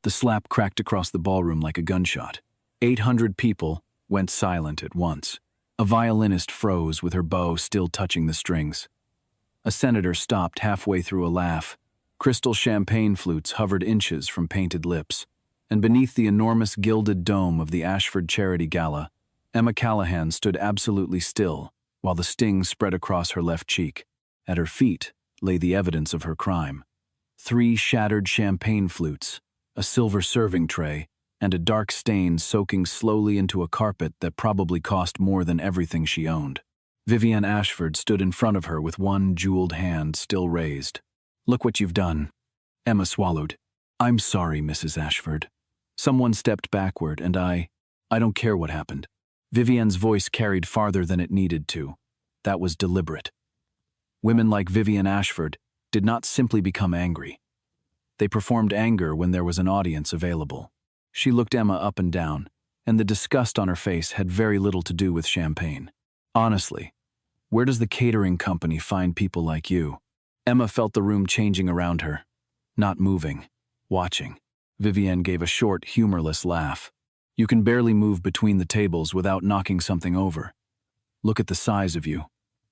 The slap cracked across the ballroom like a gunshot. 800 people went silent at once. A violinist froze with her bow still touching the strings. A senator stopped halfway through a laugh. Crystal champagne flutes hovered inches from painted lips. And beneath the enormous gilded dome of the Ashford Charity Gala, Emma Callahan stood absolutely still while the sting spread across her left cheek. At her feet lay the evidence of her crime. 3 shattered champagne flutes, a silver serving tray, and a dark stain soaking slowly into a carpet that probably cost more than everything she owned. Vivienne Ashford stood in front of her with one jeweled hand still raised. "Look what you've done." Emma swallowed. "I'm sorry, Mrs. Ashford. Someone stepped backward and I don't care what happened." Vivienne's voice carried farther than it needed to. That was deliberate. Women like Vivienne Ashford did not simply become angry. They performed anger when there was an audience available. She looked Emma up and down, and the disgust on her face had very little to do with champagne. "Honestly, where does the catering company find people like you?" Emma felt the room changing around her. Not moving, watching. Vivienne gave a short, humorless laugh. "You can barely move between the tables without knocking something over. Look at the size of you.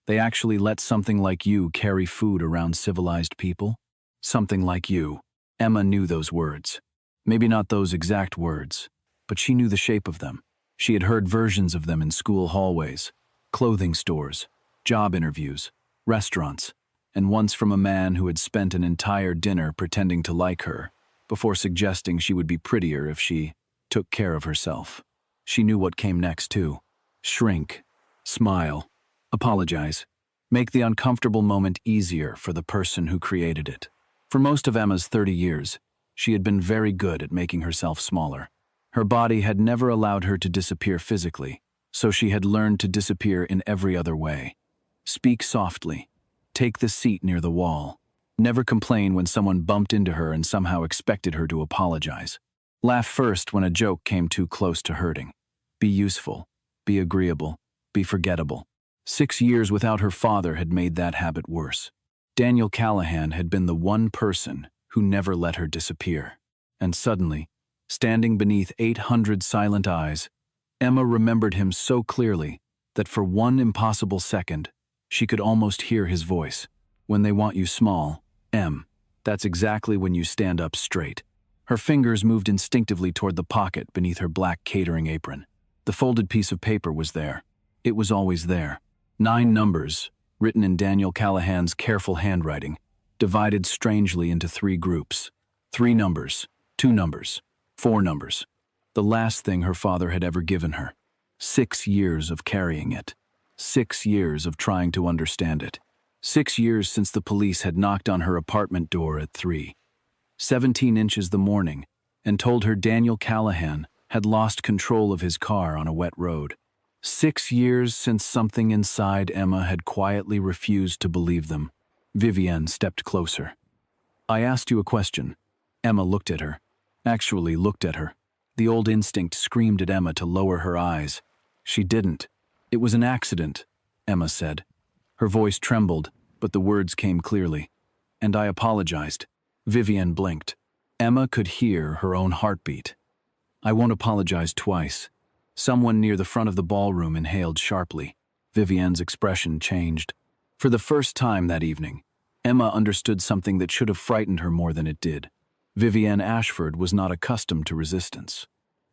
They actually let something like you carry food around civilized people? Something like you." Emma knew those words. Maybe not those exact words, but she knew the shape of them. She had heard versions of them in school hallways, clothing stores, job interviews, restaurants, and once from a man who had spent an entire dinner pretending to like her, before suggesting she would be prettier if she took care of herself. She knew what came next, too. Shrink, smile, apologize, make the uncomfortable moment easier for the person who created it. For most of Emma's 30 years, she had been very good at making herself smaller. Her body had never allowed her to disappear physically, so she had learned to disappear in every other way. Speak softly. Take the seat near the wall. Never complain when someone bumped into her and somehow expected her to apologize. Laugh first when a joke came too close to hurting. Be useful. Be agreeable. Be forgettable. 6 years without her father had made that habit worse. Daniel Callahan had been the one person who never let her disappear. And suddenly, standing beneath 800 silent eyes, Emma remembered him so clearly that for one impossible second, she could almost hear his voice. "When they want you small, Em, that's exactly when you stand up straight." Her fingers moved instinctively toward the pocket beneath her black catering apron. The folded piece of paper was there. It was always there. 9 numbers, written in Daniel Callahan's careful handwriting, divided strangely into 3 groups. 3 numbers, 2 numbers, 4 numbers. The last thing her father had ever given her. 6 years of carrying it. 6 years of trying to understand it. 6 years since the police had knocked on her apartment door at 3:17 inches the morning and told her Daniel Callahan had lost control of his car on a wet road. 6 years since something inside Emma had quietly refused to believe them. Vivienne stepped closer. "I asked you a question." Emma looked at her. Actually looked at her. The old instinct screamed at Emma to lower her eyes. She didn't. "It was an accident," Emma said. Her voice trembled, but the words came clearly. "And I apologized." Vivienne blinked. Emma could hear her own heartbeat. "I won't apologize twice." Someone near the front of the ballroom inhaled sharply. Vivienne's expression changed. For the first time that evening, Emma understood something that should have frightened her more than it did. Vivienne Ashford was not accustomed to resistance,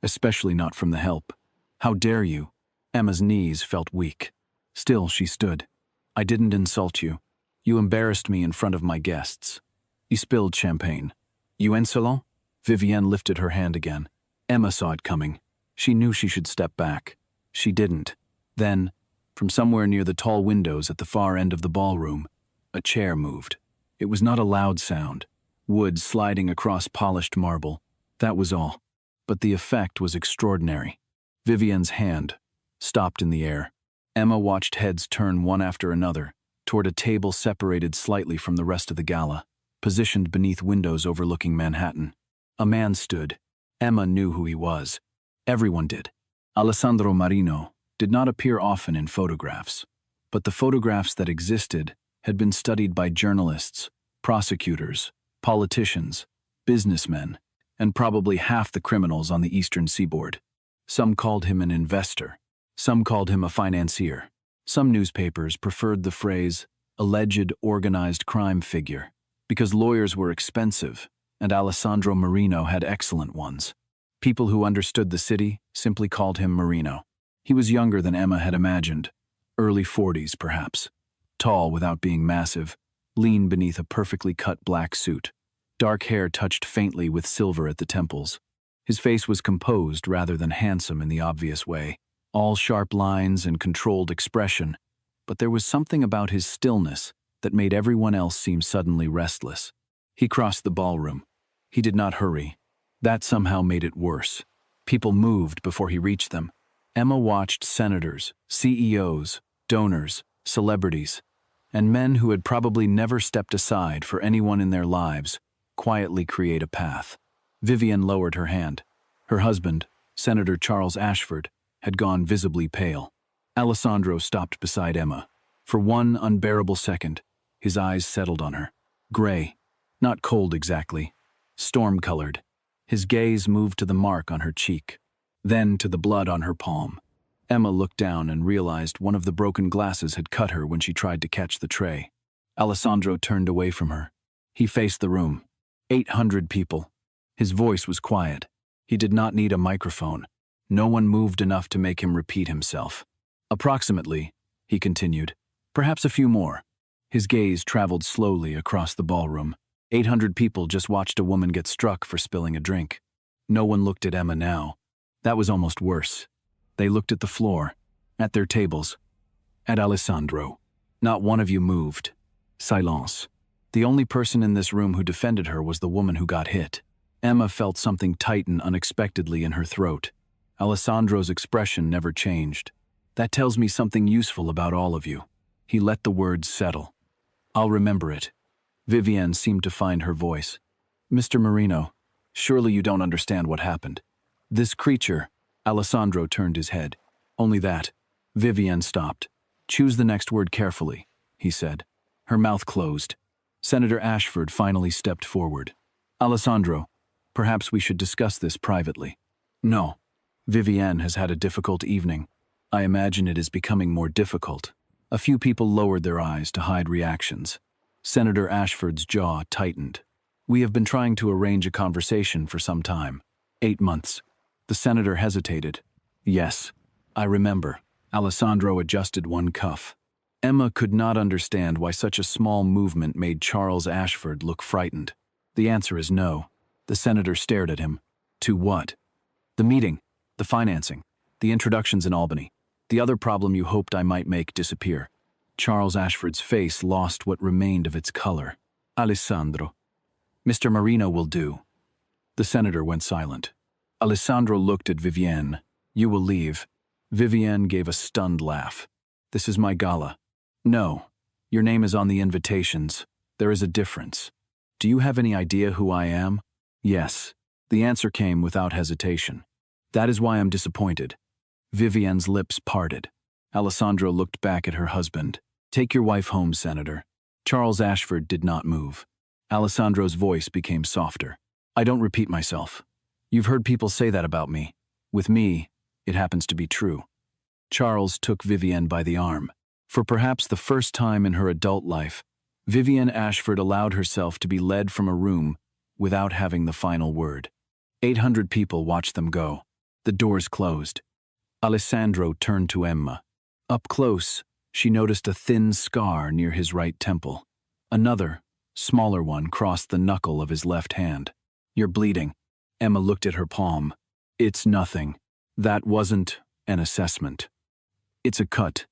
especially not from the help. "How dare you?" Emma's knees felt weak. Still, she stood. "I didn't insult you. You embarrassed me in front of my guests. You spilled champagne. You insolent?" Vivienne lifted her hand again. Emma saw it coming. She knew she should step back. She didn't. Then, from somewhere near the tall windows at the far end of the ballroom, a chair moved. It was not a loud sound. Wood sliding across polished marble. That was all. But the effect was extraordinary. Vivienne's hand stopped in the air. Emma watched heads turn one after another toward a table separated slightly from the rest of the gala, positioned beneath windows overlooking Manhattan. A man stood. Emma knew who he was. Everyone did. Alessandro Marino did not appear often in photographs, but the photographs that existed had been studied by journalists, prosecutors, politicians, businessmen, and probably half the criminals on the eastern seaboard. Some called him an investor. Some called him a financier. Some newspapers preferred the phrase, alleged organized crime figure, because lawyers were expensive, and Alessandro Marino had excellent ones. People who understood the city simply called him Marino. He was younger than Emma had imagined, early 40s perhaps. Tall without being massive, lean beneath a perfectly cut black suit. Dark hair touched faintly with silver at the temples. His face was composed rather than handsome in the obvious way, all sharp lines and controlled expression, but there was something about his stillness that made everyone else seem suddenly restless. He crossed the ballroom. He did not hurry. That somehow made it worse. People moved before he reached them. Emma watched senators, CEOs, donors, celebrities, and men who had probably never stepped aside for anyone in their lives quietly create a path. Vivian lowered her hand. Her husband, Senator Charles Ashford, had gone visibly pale. Alessandro stopped beside Emma. For one unbearable second, his eyes settled on her. Gray, not cold exactly, storm-colored. His gaze moved to the mark on her cheek, then to the blood on her palm. Emma looked down and realized one of the broken glasses had cut her when she tried to catch the tray. Alessandro turned away from her. He faced the room. 800 people. His voice was quiet. He did not need a microphone. No one moved enough to make him repeat himself. Approximately, he continued, perhaps a few more. His gaze traveled slowly across the ballroom. 800 people just watched a woman get struck for spilling a drink. No one looked at Emma now. That was almost worse. They looked at the floor, at their tables, at Alessandro. Not one of you moved. Silence. The only person in this room who defended her was the woman who got hit. Emma felt something tighten unexpectedly in her throat. Alessandro's expression never changed. That tells me something useful about all of you. He let the words settle. I'll remember it. Vivienne seemed to find her voice. Mr. Marino, surely you don't understand what happened. This creature, Alessandro turned his head. Only that. Vivienne stopped. Choose the next word carefully, he said. Her mouth closed. Senator Ashford finally stepped forward. Alessandro, perhaps we should discuss this privately. No. Vivienne has had a difficult evening. I imagine it is becoming more difficult. A few people lowered their eyes to hide reactions. Senator Ashford's jaw tightened. We have been trying to arrange a conversation for some time. 8 months. The senator hesitated. Yes, I remember. Alessandro adjusted one cuff. Emma could not understand why such a small movement made Charles Ashford look frightened. The answer is no. The senator stared at him. To what? The meeting, the financing, the introductions in Albany, the other problem you hoped I might make disappear. Charles Ashford's face lost what remained of its color. Alessandro. Mr. Marino will do. The senator went silent. Alessandro looked at Vivienne. You will leave. Vivienne gave a stunned laugh. This is my gala. No. Your name is on the invitations. There is a difference. Do you have any idea who I am? Yes. The answer came without hesitation. That is why I'm disappointed. Vivienne's lips parted. Alessandro looked back at her husband. Take your wife home, Senator. Charles Ashford did not move. Alessandro's voice became softer. I don't repeat myself. You've heard people say that about me. With me, it happens to be true. Charles took Vivienne by the arm. For perhaps the first time in her adult life, Vivienne Ashford allowed herself to be led from a room without having the final word. 800 people watched them go. The doors closed. Alessandro turned to Emma. Up close, she noticed a thin scar near his right temple. Another, smaller one crossed the knuckle of his left hand. You're bleeding. Emma looked at her palm. It's nothing. That wasn't an assessment. It's a cut.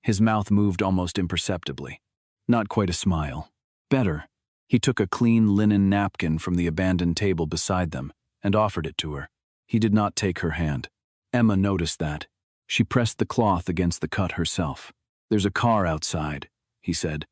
His mouth moved almost imperceptibly. Not quite a smile. Better. He took a clean linen napkin from the abandoned table beside them and offered it to her. He did not take her hand. Emma noticed that. She pressed the cloth against the cut herself. There's a car outside, he said.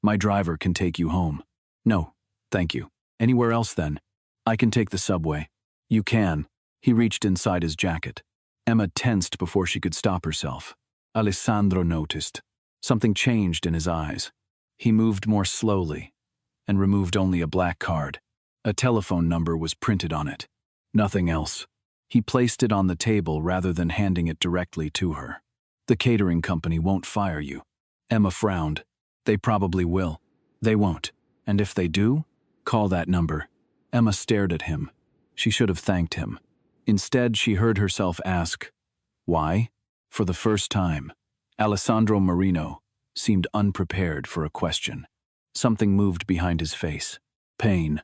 My driver can take you home. No, thank you. Anywhere else then? I can take the subway. You can. He reached inside his jacket. Emma tensed before she could stop herself. Alessandro noticed. Something changed in his eyes. He moved more slowly and removed only a black card. A telephone number was printed on it. Nothing else. He placed it on the table rather than handing it directly to her. The catering company won't fire you. Emma frowned. They probably will. They won't. And if they do, call that number. Emma stared at him. She should have thanked him. Instead, she heard herself ask, why? For the first time, Alessandro Marino seemed unprepared for a question. Something moved behind his face. Pain.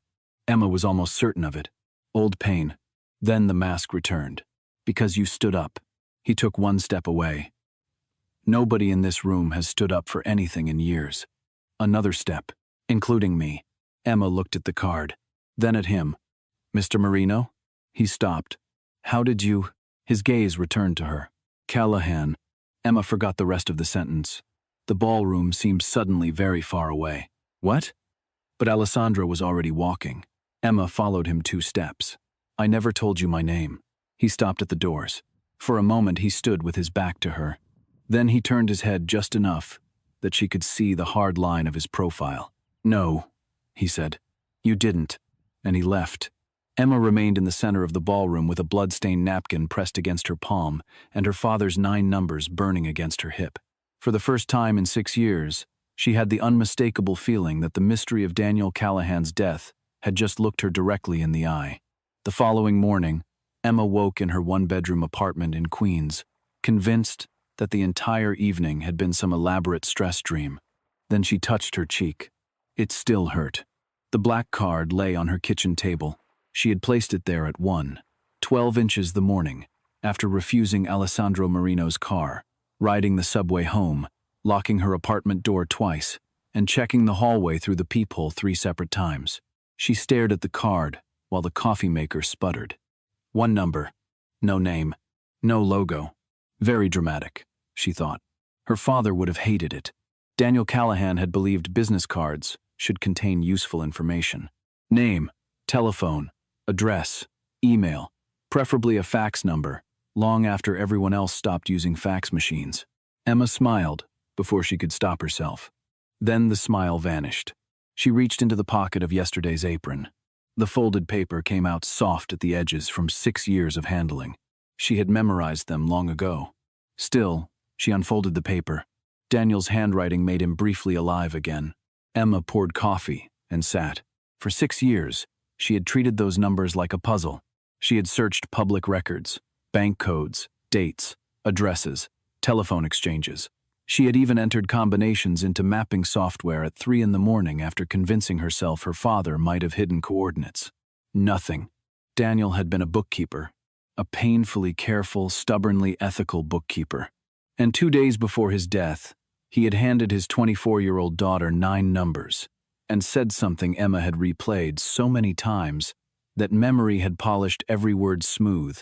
Emma was almost certain of it. Old pain. Then the mask returned. Because you stood up. He took one step away. Nobody in this room has stood up for anything in years. Another step, including me. Emma looked at the card, then at him. Mr. Marino? He stopped. How did you? His gaze returned to her. Callahan. Emma forgot the rest of the sentence. The ballroom seemed suddenly very far away. What? But Alessandro was already walking. Emma followed him 2 steps. I never told you my name. He stopped at the doors. For a moment he stood with his back to her. Then he turned his head just enough that she could see the hard line of his profile. No, he said. You didn't. And he left. Emma remained in the center of the ballroom with a blood-stained napkin pressed against her palm and her father's 9 numbers burning against her hip. For the first time in 6 years, she had the unmistakable feeling that the mystery of Daniel Callahan's death had just looked her directly in the eye. The following morning, Emma woke in her 1-bedroom apartment in Queens, convinced that the entire evening had been some elaborate stress dream. Then she touched her cheek. It still hurt. The black card lay on her kitchen table. She had placed it there at 1:12 inches the morning, after refusing Alessandro Marino's car, riding the subway home, locking her apartment door twice, and checking the hallway through the peephole 3 separate times. She stared at the card while the coffee maker sputtered. 1 number. No name. No logo. Very dramatic, she thought. Her father would have hated it. Daniel Callahan had believed business cards should contain useful information. Name, telephone, address, email, preferably a fax number, long after everyone else stopped using fax machines. Emma smiled before she could stop herself. Then the smile vanished. She reached into the pocket of yesterday's apron. The folded paper came out soft at the edges from 6 years of handling. She had memorized them long ago. Still, she unfolded the paper. Daniel's handwriting made him briefly alive again. Emma poured coffee and sat. For 6 years, she had treated those numbers like a puzzle. She had searched public records, bank codes, dates, addresses, telephone exchanges. She had even entered combinations into mapping software at 3 in the morning after convincing herself her father might have hidden coordinates. Nothing. Daniel had been a bookkeeper. A painfully careful, stubbornly ethical bookkeeper. And 2 days before his death, he had handed his 24-year-old daughter 9 numbers and said something Emma had replayed so many times that memory had polished every word smooth.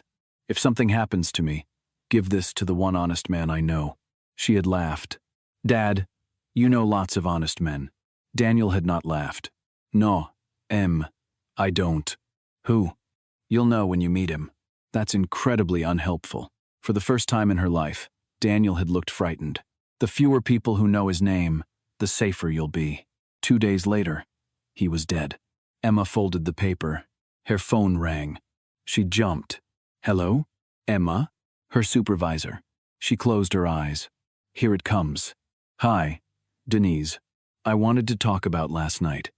If something happens to me, give this to the one honest man I know. She had laughed. Dad, you know lots of honest men. Daniel had not laughed. No, I don't. Who? You'll know when you meet him. That's incredibly unhelpful. For the first time in her life, Daniel had looked frightened. The fewer people who know his name, the safer you'll be. 2 days later, he was dead. Emma folded the paper. Her phone rang. She jumped. Hello? Emma? Her supervisor. She closed her eyes. Here it comes. Hi, Denise. I wanted to talk about last night.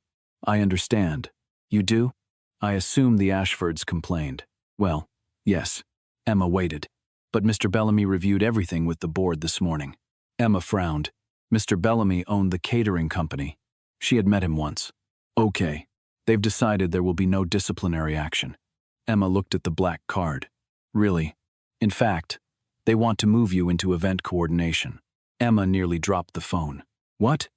I understand. You do? I assume the Ashfords complained. Well, yes. Emma waited. But Mr. Bellamy reviewed everything with the board this morning. Emma frowned. Mr. Bellamy owned the catering company. She had met him once. Okay. They've decided there will be no disciplinary action. Emma looked at the black card. Really? In fact, they want to move you into event coordination. Emma nearly dropped the phone. What?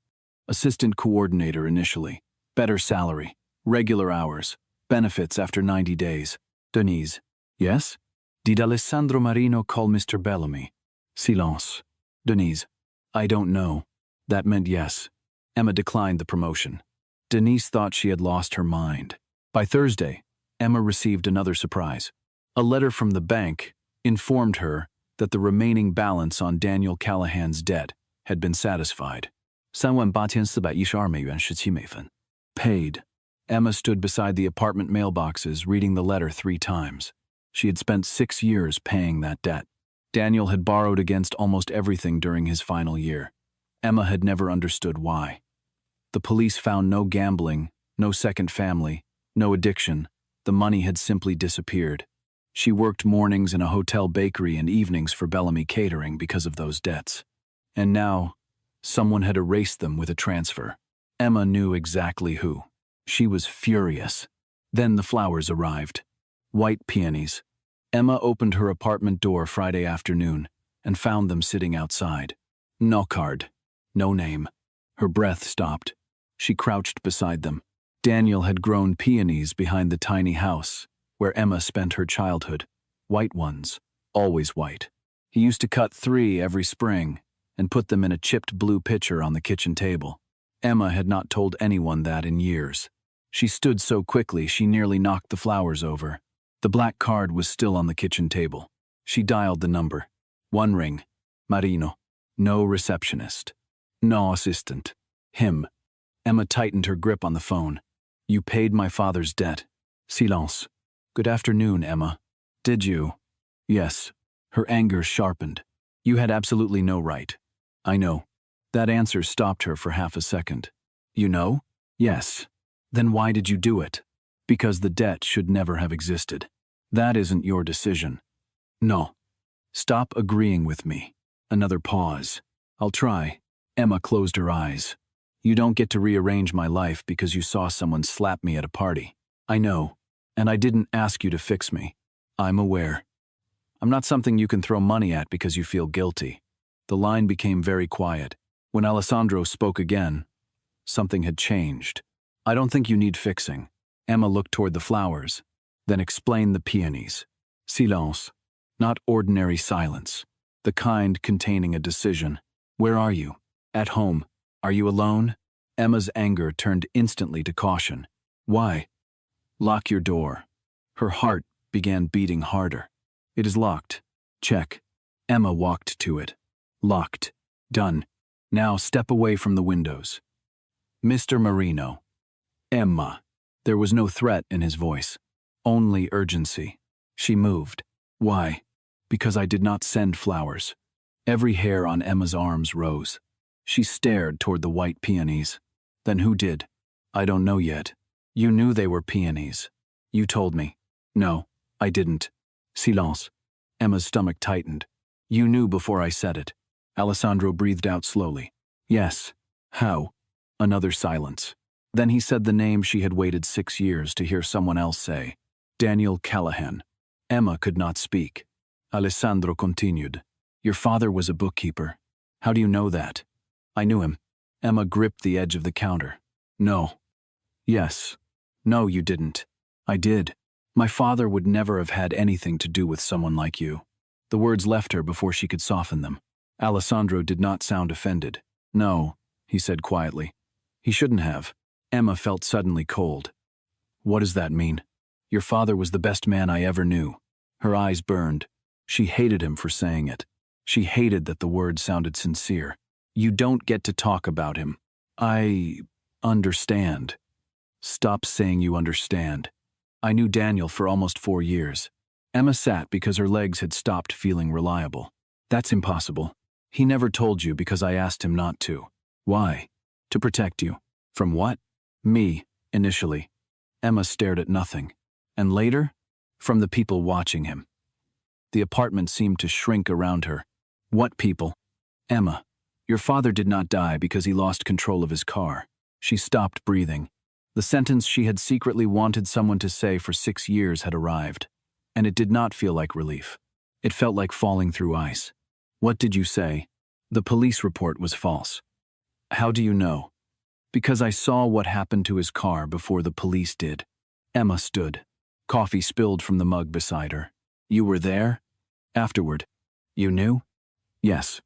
Assistant coordinator initially. Better salary. Regular hours. Benefits after 90 days. Denise. Yes? Did Alessandro Marino call Mr. Bellamy? Silence. Denise. I don't know. That meant yes. Emma declined the promotion. Denise thought she had lost her mind. By Thursday, Emma received another surprise. A letter from the bank informed her that the remaining balance on Daniel Callahan's debt had been satisfied. 38,412美元17美分. Paid. Emma stood beside the apartment mailboxes, reading the letter 3 times. She had spent 6 years paying that debt. Daniel had borrowed against almost everything during his final year. Emma had never understood why. The police found no gambling, no second family, no addiction. The money had simply disappeared. She worked mornings in a hotel bakery and evenings for Bellamy Catering because of those debts. And now, someone had erased them with a transfer. Emma knew exactly who. She was furious. Then the flowers arrived. White peonies. Emma opened her apartment door Friday afternoon and found them sitting outside. No card. No name. Her breath stopped. She crouched beside them. Daniel had grown peonies behind the tiny house where Emma spent her childhood. White ones, always white. He used to cut 3 every spring and put them in a chipped blue pitcher on the kitchen table. Emma had not told anyone that in years. She stood so quickly she nearly knocked the flowers over. The black card was still on the kitchen table. She dialed the number. 1 ring. Marino. No receptionist. No assistant. Him. Emma tightened her grip on the phone. You paid my father's debt. Silence. Good afternoon, Emma. Did you? Yes. Her anger sharpened. You had absolutely no right. I know. That answer stopped her for half a second. You know? Yes. Then why did you do it? Because the debt should never have existed. That isn't your decision. No. Stop agreeing with me. Another pause. I'll try. Emma closed her eyes. You don't get to rearrange my life because you saw someone slap me at a party. I know. And I didn't ask you to fix me. I'm aware. I'm not something you can throw money at because you feel guilty. The line became very quiet. When Alessandro spoke again, something had changed. I don't think you need fixing. Emma looked toward the flowers, then explained the peonies. Silence. Not ordinary silence. The kind containing a decision. Where are you? At home. Are you alone? Emma's anger turned instantly to caution. Why? Lock your door. Her heart began beating harder. It is locked. Check. Emma walked to it. Locked. Done. Now step away from the windows. Mr. Marino. Emma. There was no threat in his voice. Only urgency. She moved. Why? Because I did not send flowers. Every hair on Emma's arms rose. She stared toward the white peonies. Then who did? I don't know yet. You knew they were peonies. You told me. No, I didn't. Silence. Emma's stomach tightened. You knew before I said it. Alessandro breathed out slowly. Yes. How? Another silence. Then he said the name she had waited 6 years to hear someone else say. Daniel Callahan. Emma could not speak. Alessandro continued. Your father was a bookkeeper. How do you know that? I knew him. Emma gripped the edge of the counter. No. Yes. No, you didn't. I did. My father would never have had anything to do with someone like you. The words left her before she could soften them. Alessandro did not sound offended. No, he said quietly. He shouldn't have. Emma felt suddenly cold. What does that mean? Your father was the best man I ever knew. Her eyes burned. She hated him for saying it. She hated that the words sounded sincere. You don't get to talk about him. I understand. Stop saying you understand. I knew Daniel for almost 4 years. Emma sat because her legs had stopped feeling reliable. That's impossible. He never told you because I asked him not to. Why? To protect you. From what? Me, initially. Emma stared at nothing. And later? From the people watching him. The apartment seemed to shrink around her. What people? Emma, your father did not die because he lost control of his car. She stopped breathing. The sentence she had secretly wanted someone to say for 6 years had arrived. And it did not feel like relief. It felt like falling through ice. What did you say? The police report was false. How do you know? Because I saw what happened to his car before the police did. Emma stood. Coffee spilled from the mug beside her. You were there? Afterward. You knew? Yes.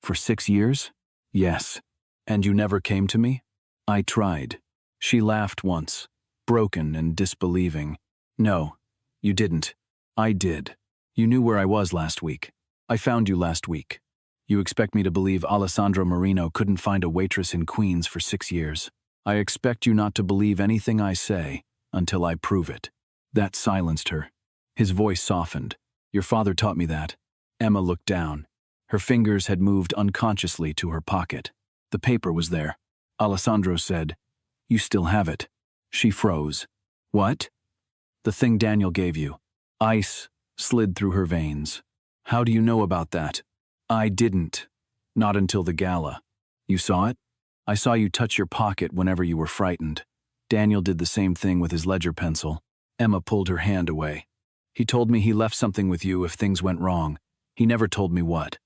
For 6 years? Yes. And you never came to me? I tried. She laughed once, broken and disbelieving. No, you didn't. I did. You knew where I was last week. I found you last week. You expect me to believe Alessandro Marino couldn't find a waitress in Queens for 6 years? I expect you not to believe anything I say until I prove it. That silenced her. His voice softened. Your father taught me that. Emma looked down. Her fingers had moved unconsciously to her pocket. The paper was there. Alessandro said, You still have it. She froze. What? The thing Daniel gave you. Ice slid through her veins. How do you know about that? I didn't. Not until the gala. You saw it? I saw you touch your pocket whenever you were frightened. Daniel did the same thing with his ledger pencil. Emma pulled her hand away. He told me he left something with you if things went wrong. He never told me what.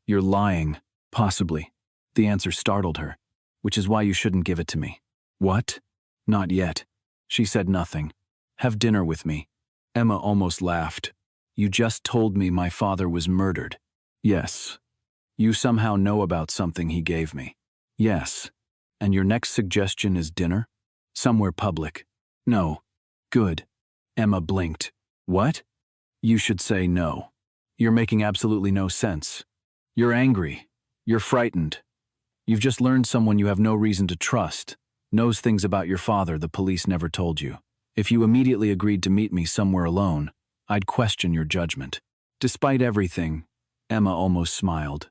You're lying. Possibly. The answer startled her. Which is why you shouldn't give it to me. What? Not yet. She said nothing. Have dinner with me. Emma almost laughed. You just told me my father was murdered. Yes. You somehow know about something he gave me. Yes. And your next suggestion is dinner? Somewhere public. No. Good. Emma blinked. What? You should say no. You're making absolutely no sense. You're angry. You're frightened. You've just learned someone you have no reason to trust, knows things about your father the police never told you. If you immediately agreed to meet me somewhere alone, I'd question your judgment. Despite everything, Emma almost smiled.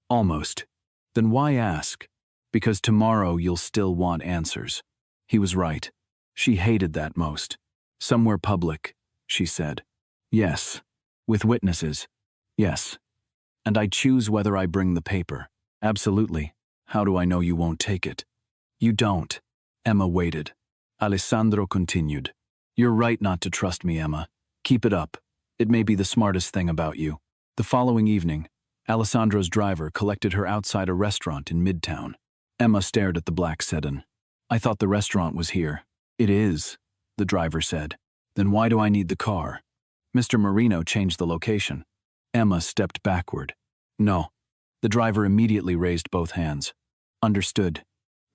Almost. Then why ask? Because tomorrow you'll still want answers. He was right. She hated that most. Somewhere public, she said. Yes. With witnesses. Yes. And I choose whether I bring the paper. Absolutely. How do I know you won't take it? You don't. Emma waited. Alessandro continued. You're right not to trust me, Emma. Keep it up. It may be the smartest thing about you. The following evening, Alessandro's driver collected her outside a restaurant in Midtown. Emma stared at the black sedan. I thought the restaurant was here. It is, the driver said. Then why do I need the car? Mr. Marino changed the location. Emma stepped backward. No. The driver immediately raised both hands. Understood.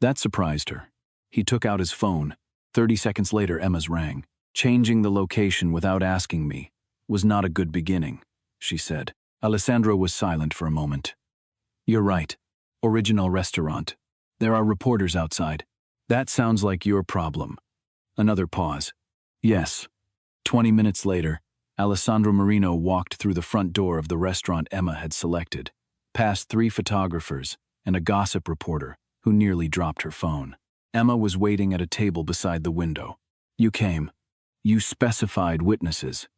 That surprised her. He took out his phone. 30 seconds later, Emma's rang. Changing the location without asking me was not a good beginning, she said. Alessandro was silent for a moment. You're right. Original restaurant. There are reporters outside. That sounds like your problem. Another pause. Yes. 20 minutes later, Alessandro Marino walked through the front door of the restaurant Emma had selected, past 3 photographers and a gossip reporter who nearly dropped her phone. Emma was waiting at a table beside the window. You came. You specified witnesses.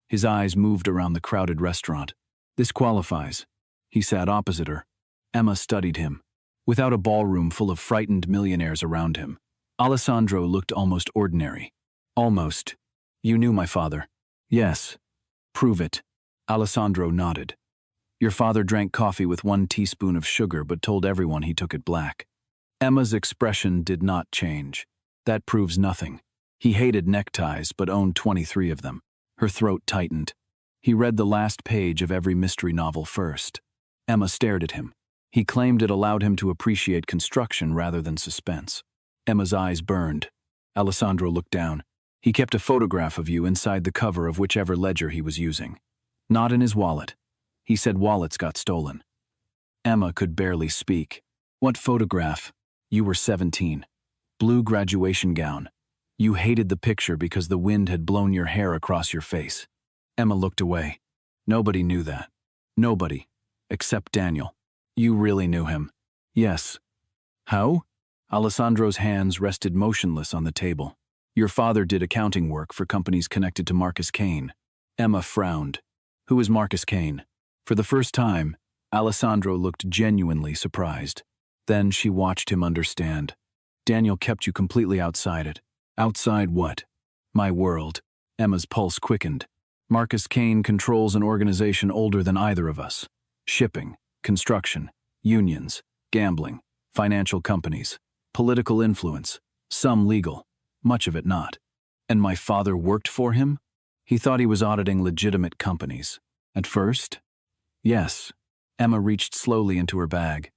His eyes moved around the crowded restaurant. This qualifies. He sat opposite her. Emma studied him. Without a ballroom full of frightened millionaires around him, Alessandro looked almost ordinary. Almost. You knew my father. Yes. Prove it. Alessandro nodded. Your father drank coffee with 1 teaspoon of sugar but told everyone he took it black. Emma's expression did not change. That proves nothing. He hated neckties but owned 23 of them. Her throat tightened. He read the last page of every mystery novel first. Emma stared at him. He claimed it allowed him to appreciate construction rather than suspense. Emma's eyes burned. Alessandro looked down. He kept a photograph of you inside the cover of whichever ledger he was using. Not in his wallet. He said wallets got stolen. Emma could barely speak. What photograph? You were 17. Blue graduation gown. You hated the picture because the wind had blown your hair across your face. Emma looked away. Nobody knew that. Nobody. Except Daniel. You really knew him. Yes. How? Alessandro's hands rested motionless on the table. Your father did accounting work for companies connected to Marcus Kane. Emma frowned. Who is Marcus Kane? For the first time, Alessandro looked genuinely surprised. Then she watched him understand. Daniel kept you completely outside it. Outside what? My world. Emma's pulse quickened. Marcus Kane controls an organization older than either of us. Shipping, construction, unions, gambling, financial companies, political influence, some legal, much of it not. And my father worked for him? He thought he was auditing legitimate companies. At first? Yes. Emma reached slowly into her bag.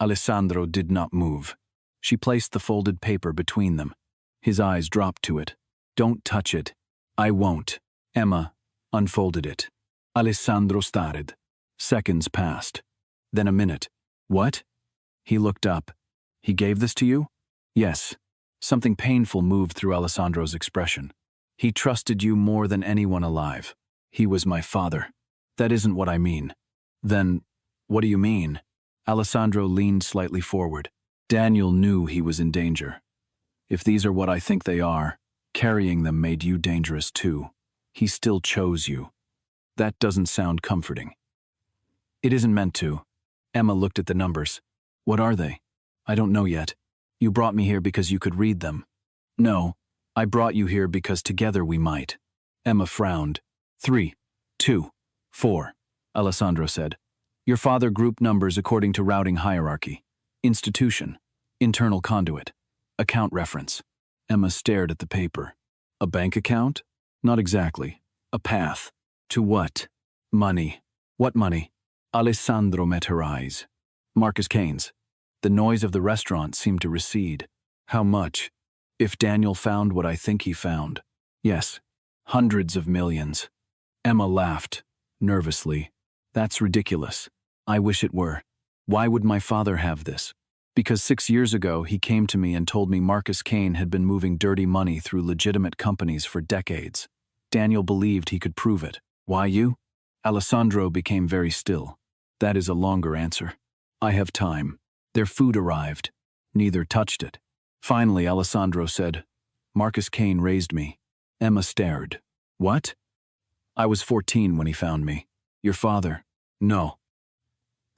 Alessandro did not move. She placed the folded paper between them. His eyes dropped to it. Don't touch it. I won't. Emma unfolded it. Alessandro stared. Seconds passed. Then a minute. What? He looked up. He gave this to you? Yes. Something painful moved through Alessandro's expression. He trusted you more than anyone alive. He was my father. That isn't what I mean. Then, what do you mean? Alessandro leaned slightly forward. Daniel knew he was in danger. If these are what I think they are, carrying them made you dangerous too. He still chose you. That doesn't sound comforting. It isn't meant to. Emma looked at the numbers. What are they? I don't know yet. You brought me here because you could read them. No, I brought you here because together we might. Emma frowned. 3, 2, 4, Alessandro said. Your father grouped numbers according to routing hierarchy. Institution. Internal conduit. Account reference. Emma stared at the paper. A bank account? Not exactly. A path. To what? Money. What money? Alessandro met her eyes. Marcus Kane's. The noise of the restaurant seemed to recede. How much? If Daniel found what I think he found. Yes. Hundreds of millions. Emma laughed, nervously. That's ridiculous. I wish it were. Why would my father have this? Because 6 years ago he came to me and told me Marcus Kane had been moving dirty money through legitimate companies for decades. Daniel believed he could prove it. Why you? Alessandro became very still. That is a longer answer. I have time. Their food arrived. Neither touched it. Finally, Alessandro said, Marcus Kane raised me. Emma stared. What? I was 14 when he found me. Your father? No.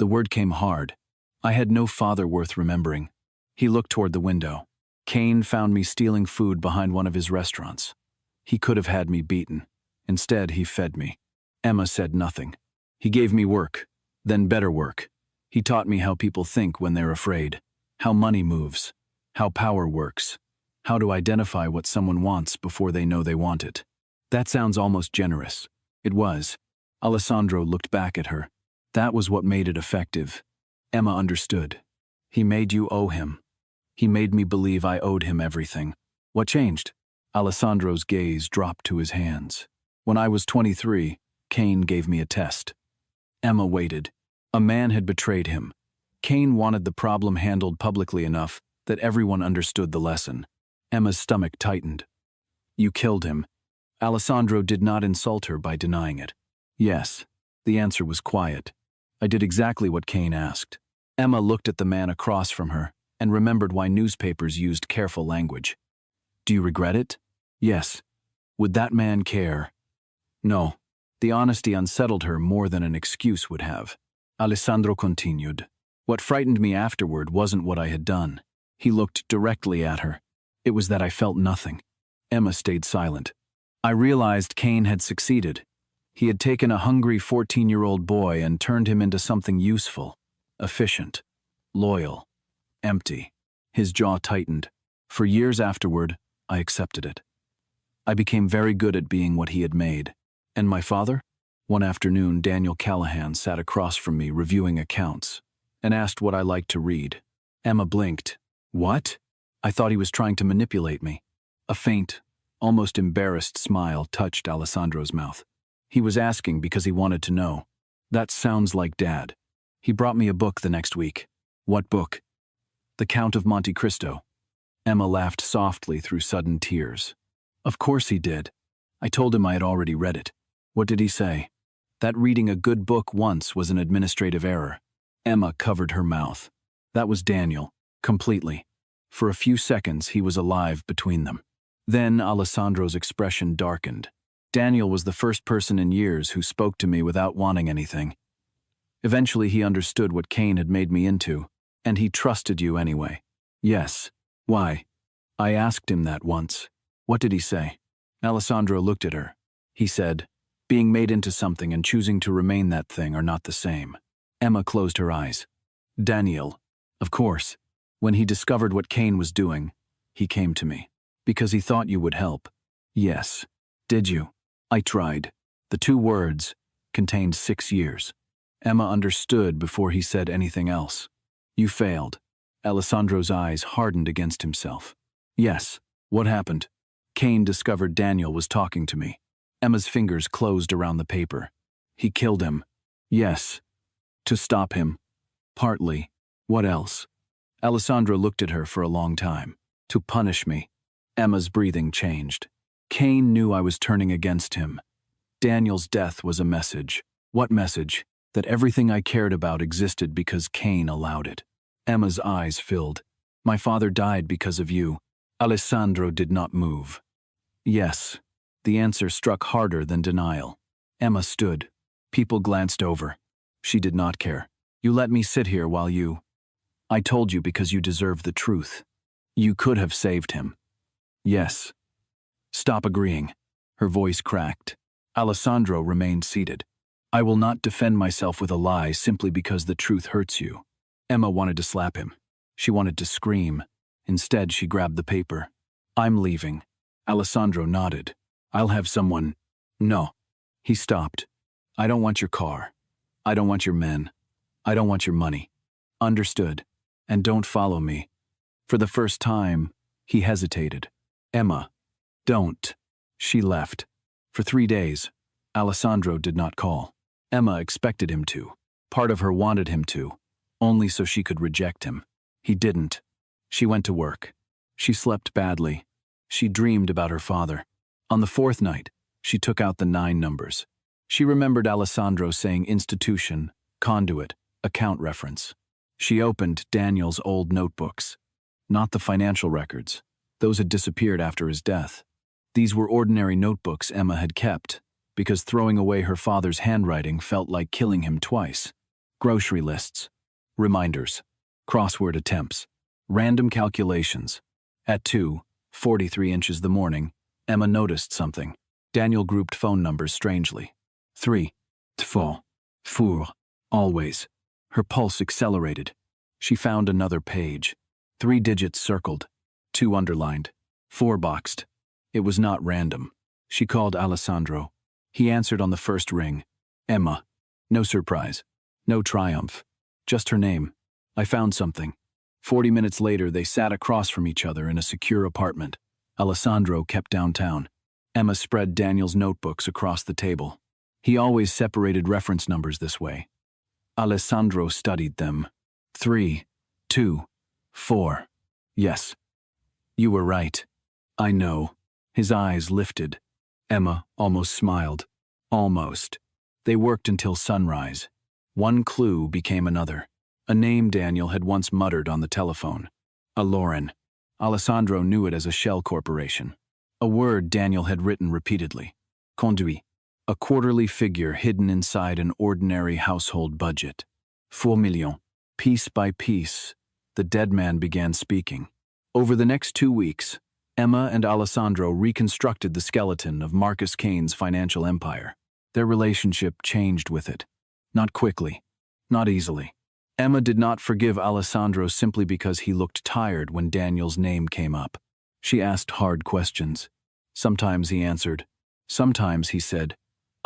The word came hard. I had no father worth remembering. He looked toward the window. Kane found me stealing food behind one of his restaurants. He could have had me beaten. Instead, he fed me. Emma said nothing. He gave me work, then better work. He taught me how people think when they're afraid, how money moves, how power works, how to identify what someone wants before they know they want it. That sounds almost generous. It was. Alessandro looked back at her. That was what made it effective. Emma understood. He made you owe him. He made me believe I owed him everything. What changed? Alessandro's gaze dropped to his hands. When I was 23, Kane gave me a test. Emma waited. A man had betrayed him. Kane wanted the problem handled publicly enough that everyone understood the lesson. Emma's stomach tightened. You killed him. Alessandro did not insult her by denying it. Yes. The answer was quiet. I did exactly what Kane asked. Emma looked at the man across from her and remembered why newspapers used careful language. Do you regret it? Yes. Would that man care? No. The honesty unsettled her more than an excuse would have. Alessandro continued. What frightened me afterward wasn't what I had done. He looked directly at her. It was that I felt nothing. Emma stayed silent. I realized Kane had succeeded. He had taken a hungry 14-year-old boy and turned him into something useful, efficient, loyal, empty. His jaw tightened. For years afterward, I accepted it. I became very good at being what he had made. And my father? One afternoon, Daniel Callahan sat across from me reviewing accounts and asked what I liked to read. Emma blinked. What? I thought he was trying to manipulate me. A faint, almost embarrassed smile touched Alessandro's mouth. He was asking because he wanted to know. That sounds like Dad. He brought me a book the next week. What book? The Count of Monte Cristo. Emma laughed softly through sudden tears. Of course he did. I told him I had already read it. What did he say? That reading a good book once was an administrative error. Emma covered her mouth. That was Daniel, completely. For a few seconds he was alive between them. Then Alessandro's expression darkened. Daniel was the first person in years who spoke to me without wanting anything. Eventually he understood what Kane had made me into, and he trusted you anyway. Yes. Why? I asked him that once. What did he say? Alessandro looked at her. He said, being made into something and choosing to remain that thing are not the same. Emma closed her eyes. Daniel. Of course. When he discovered what Kane was doing, he came to me. Because he thought you would help. Yes. Did you? I tried. The 2 words contained 6 years. Emma understood before he said anything else. You failed. Alessandro's eyes hardened against himself. Yes. What happened? Kane discovered Daniel was talking to me. Emma's fingers closed around the paper. He killed him. Yes. To stop him. Partly. What else? Alessandro looked at her for a long time. To punish me. Emma's breathing changed. Cain knew I was turning against him. Daniel's death was a message. What message? That everything I cared about existed because Cain allowed it. Emma's eyes filled. My father died because of you. Alessandro did not move. Yes. The answer struck harder than denial. Emma stood. People glanced over. She did not care. You let me sit here while you... I told you because you deserve the truth. You could have saved him. Yes. Stop agreeing. Her voice cracked. Alessandro remained seated. I will not defend myself with a lie simply because the truth hurts you. Emma wanted to slap him. She wanted to scream. Instead, she grabbed the paper. I'm leaving. Alessandro nodded. I'll have someone... No. He stopped. I don't want your car. I don't want your men. I don't want your money. Understood. And don't follow me. For the first time, he hesitated. Emma. Don't. She left. For 3 days, Alessandro did not call. Emma expected him to. Part of her wanted him to, only so she could reject him. He didn't. She went to work. She slept badly. She dreamed about her father. On the 4th night, she took out the 9 numbers. She remembered Alessandro saying institution, conduit, account reference. She opened Daniel's old notebooks. Not the financial records. Those had disappeared after his death. These were ordinary notebooks Emma had kept, because throwing away her father's handwriting felt like killing him twice. Grocery lists, reminders, crossword attempts, random calculations. At 2:43 inches the morning, Emma noticed something. Daniel grouped phone numbers strangely. 3, 4, 4, always. Her pulse accelerated. She found another page. 3 digits circled, 2 underlined, 4 boxed. It was not random. She called Alessandro. He answered on the first ring. Emma. No surprise. No triumph. Just her name. I found something. 40 minutes later, they sat across from each other in a secure apartment. Alessandro kept downtown. Emma spread Daniel's notebooks across the table. He always separated reference numbers this way. Alessandro studied them. 3, 2, 4. Yes. You were right. I know. His eyes lifted. Emma almost smiled. Almost. They worked until sunrise. One clue became another. A name Daniel had once muttered on the telephone. A Lauren. Alessandro knew it as a shell corporation. A word Daniel had written repeatedly. Conduit. A quarterly figure hidden inside an ordinary household budget. 4 millions. Piece by piece, the dead man began speaking. Over the next 2 weeks, Emma and Alessandro reconstructed the skeleton of Marcus Cain's financial empire. Their relationship changed with it. Not quickly. Not easily. Emma did not forgive Alessandro simply because he looked tired when Daniel's name came up. She asked hard questions. Sometimes he answered. Sometimes he said,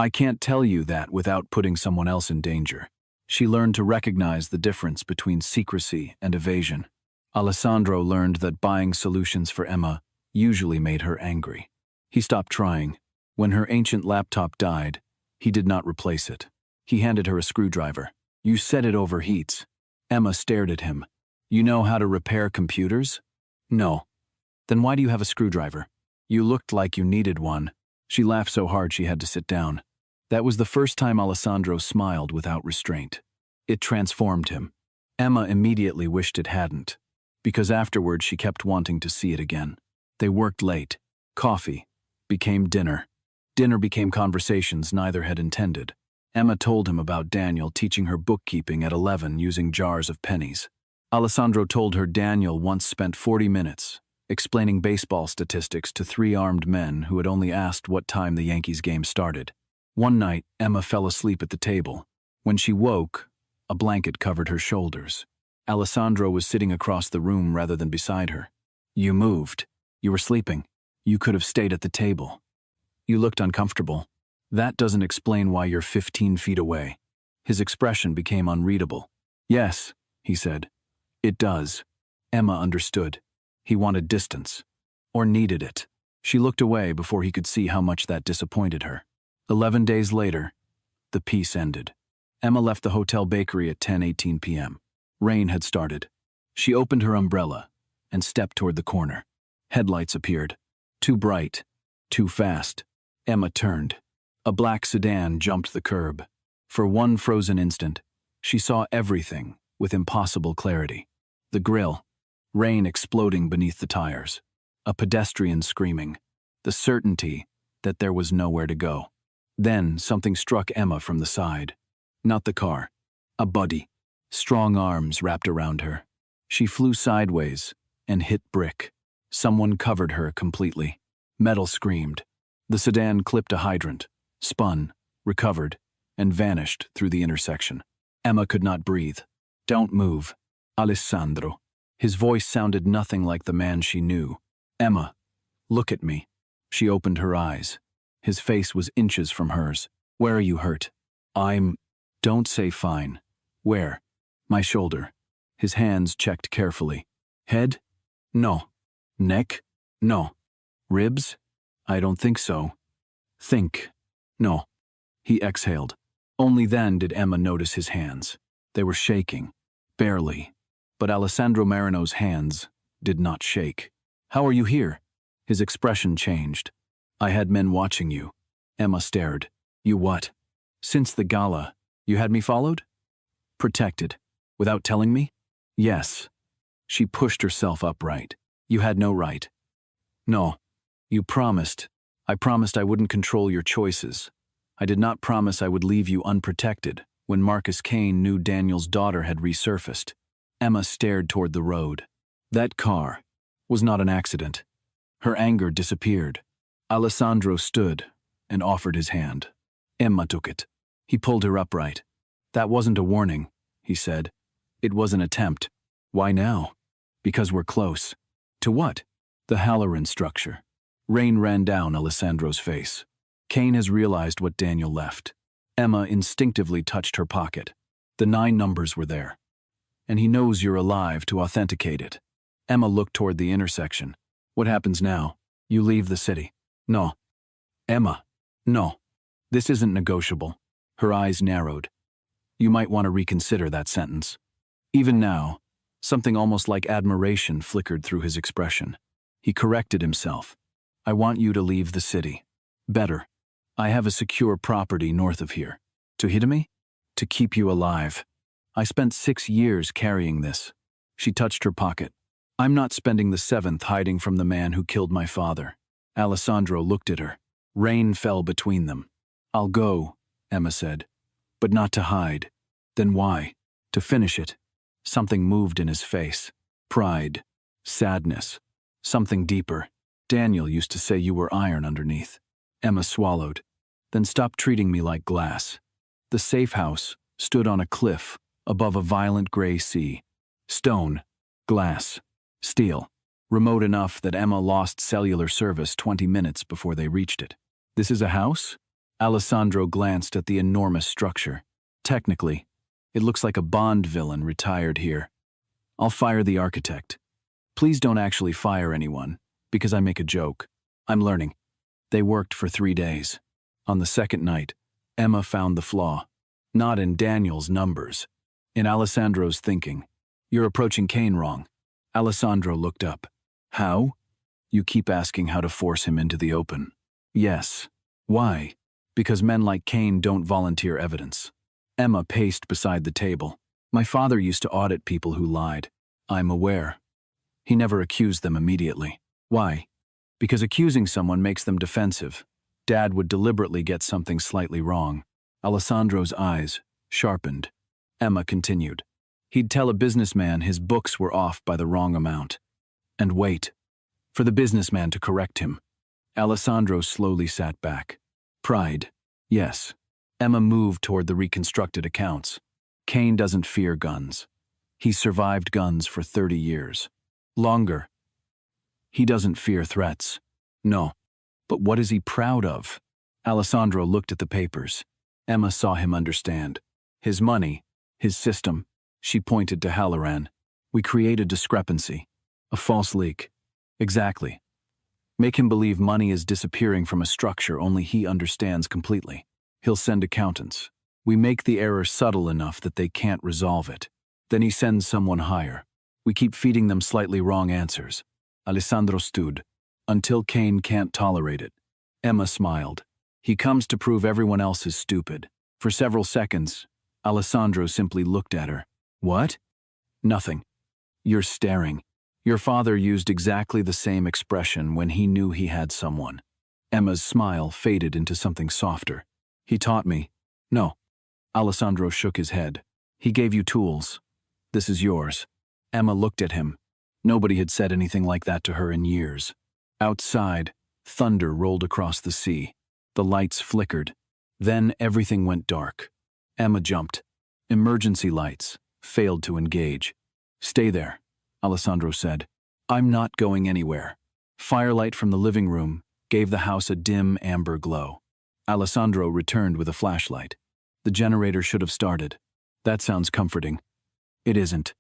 I can't tell you that without putting someone else in danger. She learned to recognize the difference between secrecy and evasion. Alessandro learned that buying solutions for Emma usually made her angry. He stopped trying. When her ancient laptop died, he did not replace it. He handed her a screwdriver. You said it overheats. Emma stared at him. You know how to repair computers? No. Then why do you have a screwdriver? You looked like you needed one. She laughed so hard she had to sit down. That was the first time Alessandro smiled without restraint. It transformed him. Emma immediately wished it hadn't, because afterward she kept wanting to see it again. They worked late. Coffee became dinner. Dinner became conversations neither had intended. Emma told him about Daniel teaching her bookkeeping at 11 using jars of pennies. Alessandro told her Daniel once spent 40 minutes explaining baseball statistics to 3 armed men who had only asked what time the Yankees game started. One night, Emma fell asleep at the table. When she woke, a blanket covered her shoulders. Alessandro was sitting across the room rather than beside her. You moved. You were sleeping. You could have stayed at the table. You looked uncomfortable. That doesn't explain why you're 15 feet away. His expression became unreadable. Yes, he said. It does. Emma understood. He wanted distance. Or needed it. She looked away before he could see how much that disappointed her. 11 days later, the peace ended. Emma left the hotel bakery at 10:18 p.m. Rain had started. She opened her umbrella and stepped toward the corner. Headlights appeared. Too bright. Too fast. Emma turned. A black sedan jumped the curb. For one frozen instant, she saw everything with impossible clarity. The grille, rain exploding beneath the tires, a pedestrian screaming, the certainty that there was nowhere to go. Then something struck Emma from the side. Not the car. A body. Strong arms wrapped around her. She flew sideways and hit brick. Someone covered her completely. Metal screamed. The sedan clipped a hydrant, spun, recovered, and vanished through the intersection. Emma could not breathe. "Don't move, Alessandro." His voice sounded nothing like the man she knew. "Emma, look at me." She opened her eyes. His face was inches from hers. "Where are you hurt?" Don't say fine." "Where?" "My shoulder." His hands checked carefully. "Head?" "No." "Neck?" "No." "Ribs?" "I don't think so." "Think." "No." He exhaled. Only then did Emma notice his hands. They were shaking. Barely. But Alessandro Marino's hands did not shake. "How are you here?" His expression changed. "I had men watching you." Emma stared. "You what?" "Since the gala, you had me followed?" "Protected. Without telling me?" "Yes." She pushed herself upright. "You had no right." "No. You promised. I promised I wouldn't control your choices. I did not promise I would leave you unprotected when Marcus Kane knew Daniel's daughter had resurfaced." Emma stared toward the road. That car was not an accident. Her anger disappeared. Alessandro stood and offered his hand. Emma took it. He pulled her upright. "That wasn't a warning," he said. "It was an attempt." "Why now?" "Because we're close." "To what?" "The Halloran structure." Rain ran down Alessandro's face. "Kane has realized what Daniel left." Emma instinctively touched her pocket. The 9 numbers were there. "And he knows you're alive to authenticate it." Emma looked toward the intersection. "What happens now?" "You leave the city." "No." "Emma." "No. This isn't negotiable." Her eyes narrowed. "You might want to reconsider that sentence." Even now, something almost like admiration flickered through his expression. He corrected himself. "I want you to leave the city." "Better. I have a secure property north of here." "To Hidemi?" "To keep you alive. I spent 6 years carrying this." She touched her pocket. "I'm not spending the 7th hiding from the man who killed my father." Alessandro looked at her. Rain fell between them. "I'll go," Emma said. "But not to hide." "Then why?" "To finish it." Something moved in his face. Pride. Sadness. Something deeper. "Daniel used to say you were iron underneath." Emma swallowed. "Then stop treating me like glass." The safe house stood on a cliff above a violent gray sea. Stone. Glass. Steel. Remote enough that Emma lost cellular service 20 minutes before they reached it. "This is a house?" Alessandro glanced at the enormous structure. "Technically, it looks like a Bond villain retired here." "I'll fire the architect." "Please don't actually fire anyone, because I make a joke. I'm learning." They worked for 3 days. On the second night, Emma found the flaw. Not in Daniel's numbers. In Alessandro's thinking. "You're approaching Kane wrong." Alessandro looked up. "How?" "You keep asking how to force him into the open." "Yes." "Why?" "Because men like Kane don't volunteer evidence." Emma paced beside the table. "My father used to audit people who lied." "I'm aware." "He never accused them immediately." "Why?" "Because accusing someone makes them defensive. Dad would deliberately get something slightly wrong." Alessandro's eyes sharpened. Emma continued. "He'd tell a businessman his books were off by the wrong amount. And wait for the businessman to correct him." Alessandro slowly sat back. "Pride." "Yes." Emma moved toward the reconstructed accounts. "Kane doesn't fear guns. He's survived guns for 30 years. Longer. He doesn't fear threats." "No." "But what is he proud of?" Alessandro looked at the papers. Emma saw him understand. "His money, his system." She pointed to Halloran. "We create a discrepancy. A false leak." "Exactly. Make him believe money is disappearing from a structure only he understands completely. He'll send accountants. We make the error subtle enough that they can't resolve it. Then he sends someone higher. We keep feeding them slightly wrong answers." Alessandro stood. Until Kane can't tolerate it. Emma smiled. He comes to prove everyone else is stupid. For several seconds, Alessandro simply looked at her. What? Nothing. You're staring. Your father used exactly the same expression when he knew he had someone. Emma's smile faded into something softer. He taught me. No. Alessandro shook his head. He gave you tools. This is yours. Emma looked at him. Nobody had said anything like that to her in years. Outside, thunder rolled across the sea. The lights flickered. Then everything went dark. Emma jumped. Emergency lights failed to engage. Stay there, Alessandro said. I'm not going anywhere. Firelight from the living room gave the house a dim amber glow. Alessandro returned with a flashlight. The generator should have started. That sounds comforting. It isn't.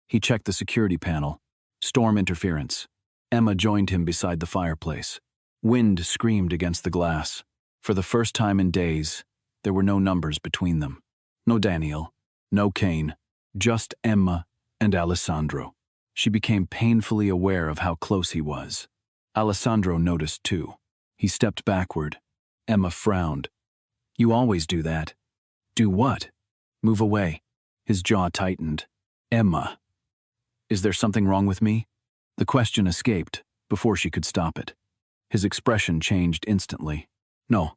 He checked the security panel. Storm interference. Emma joined him beside the fireplace. Wind screamed against the glass. For the first time in days, there were no numbers between them. No Daniel, no Kane, just Emma and Alessandro. She became painfully aware of how close he was. Alessandro noticed too. He stepped backward. Emma frowned. You always do that. Do what? Move away. His jaw tightened. Emma. Is there something wrong with me? The question escaped before she could stop it. His expression changed instantly. No,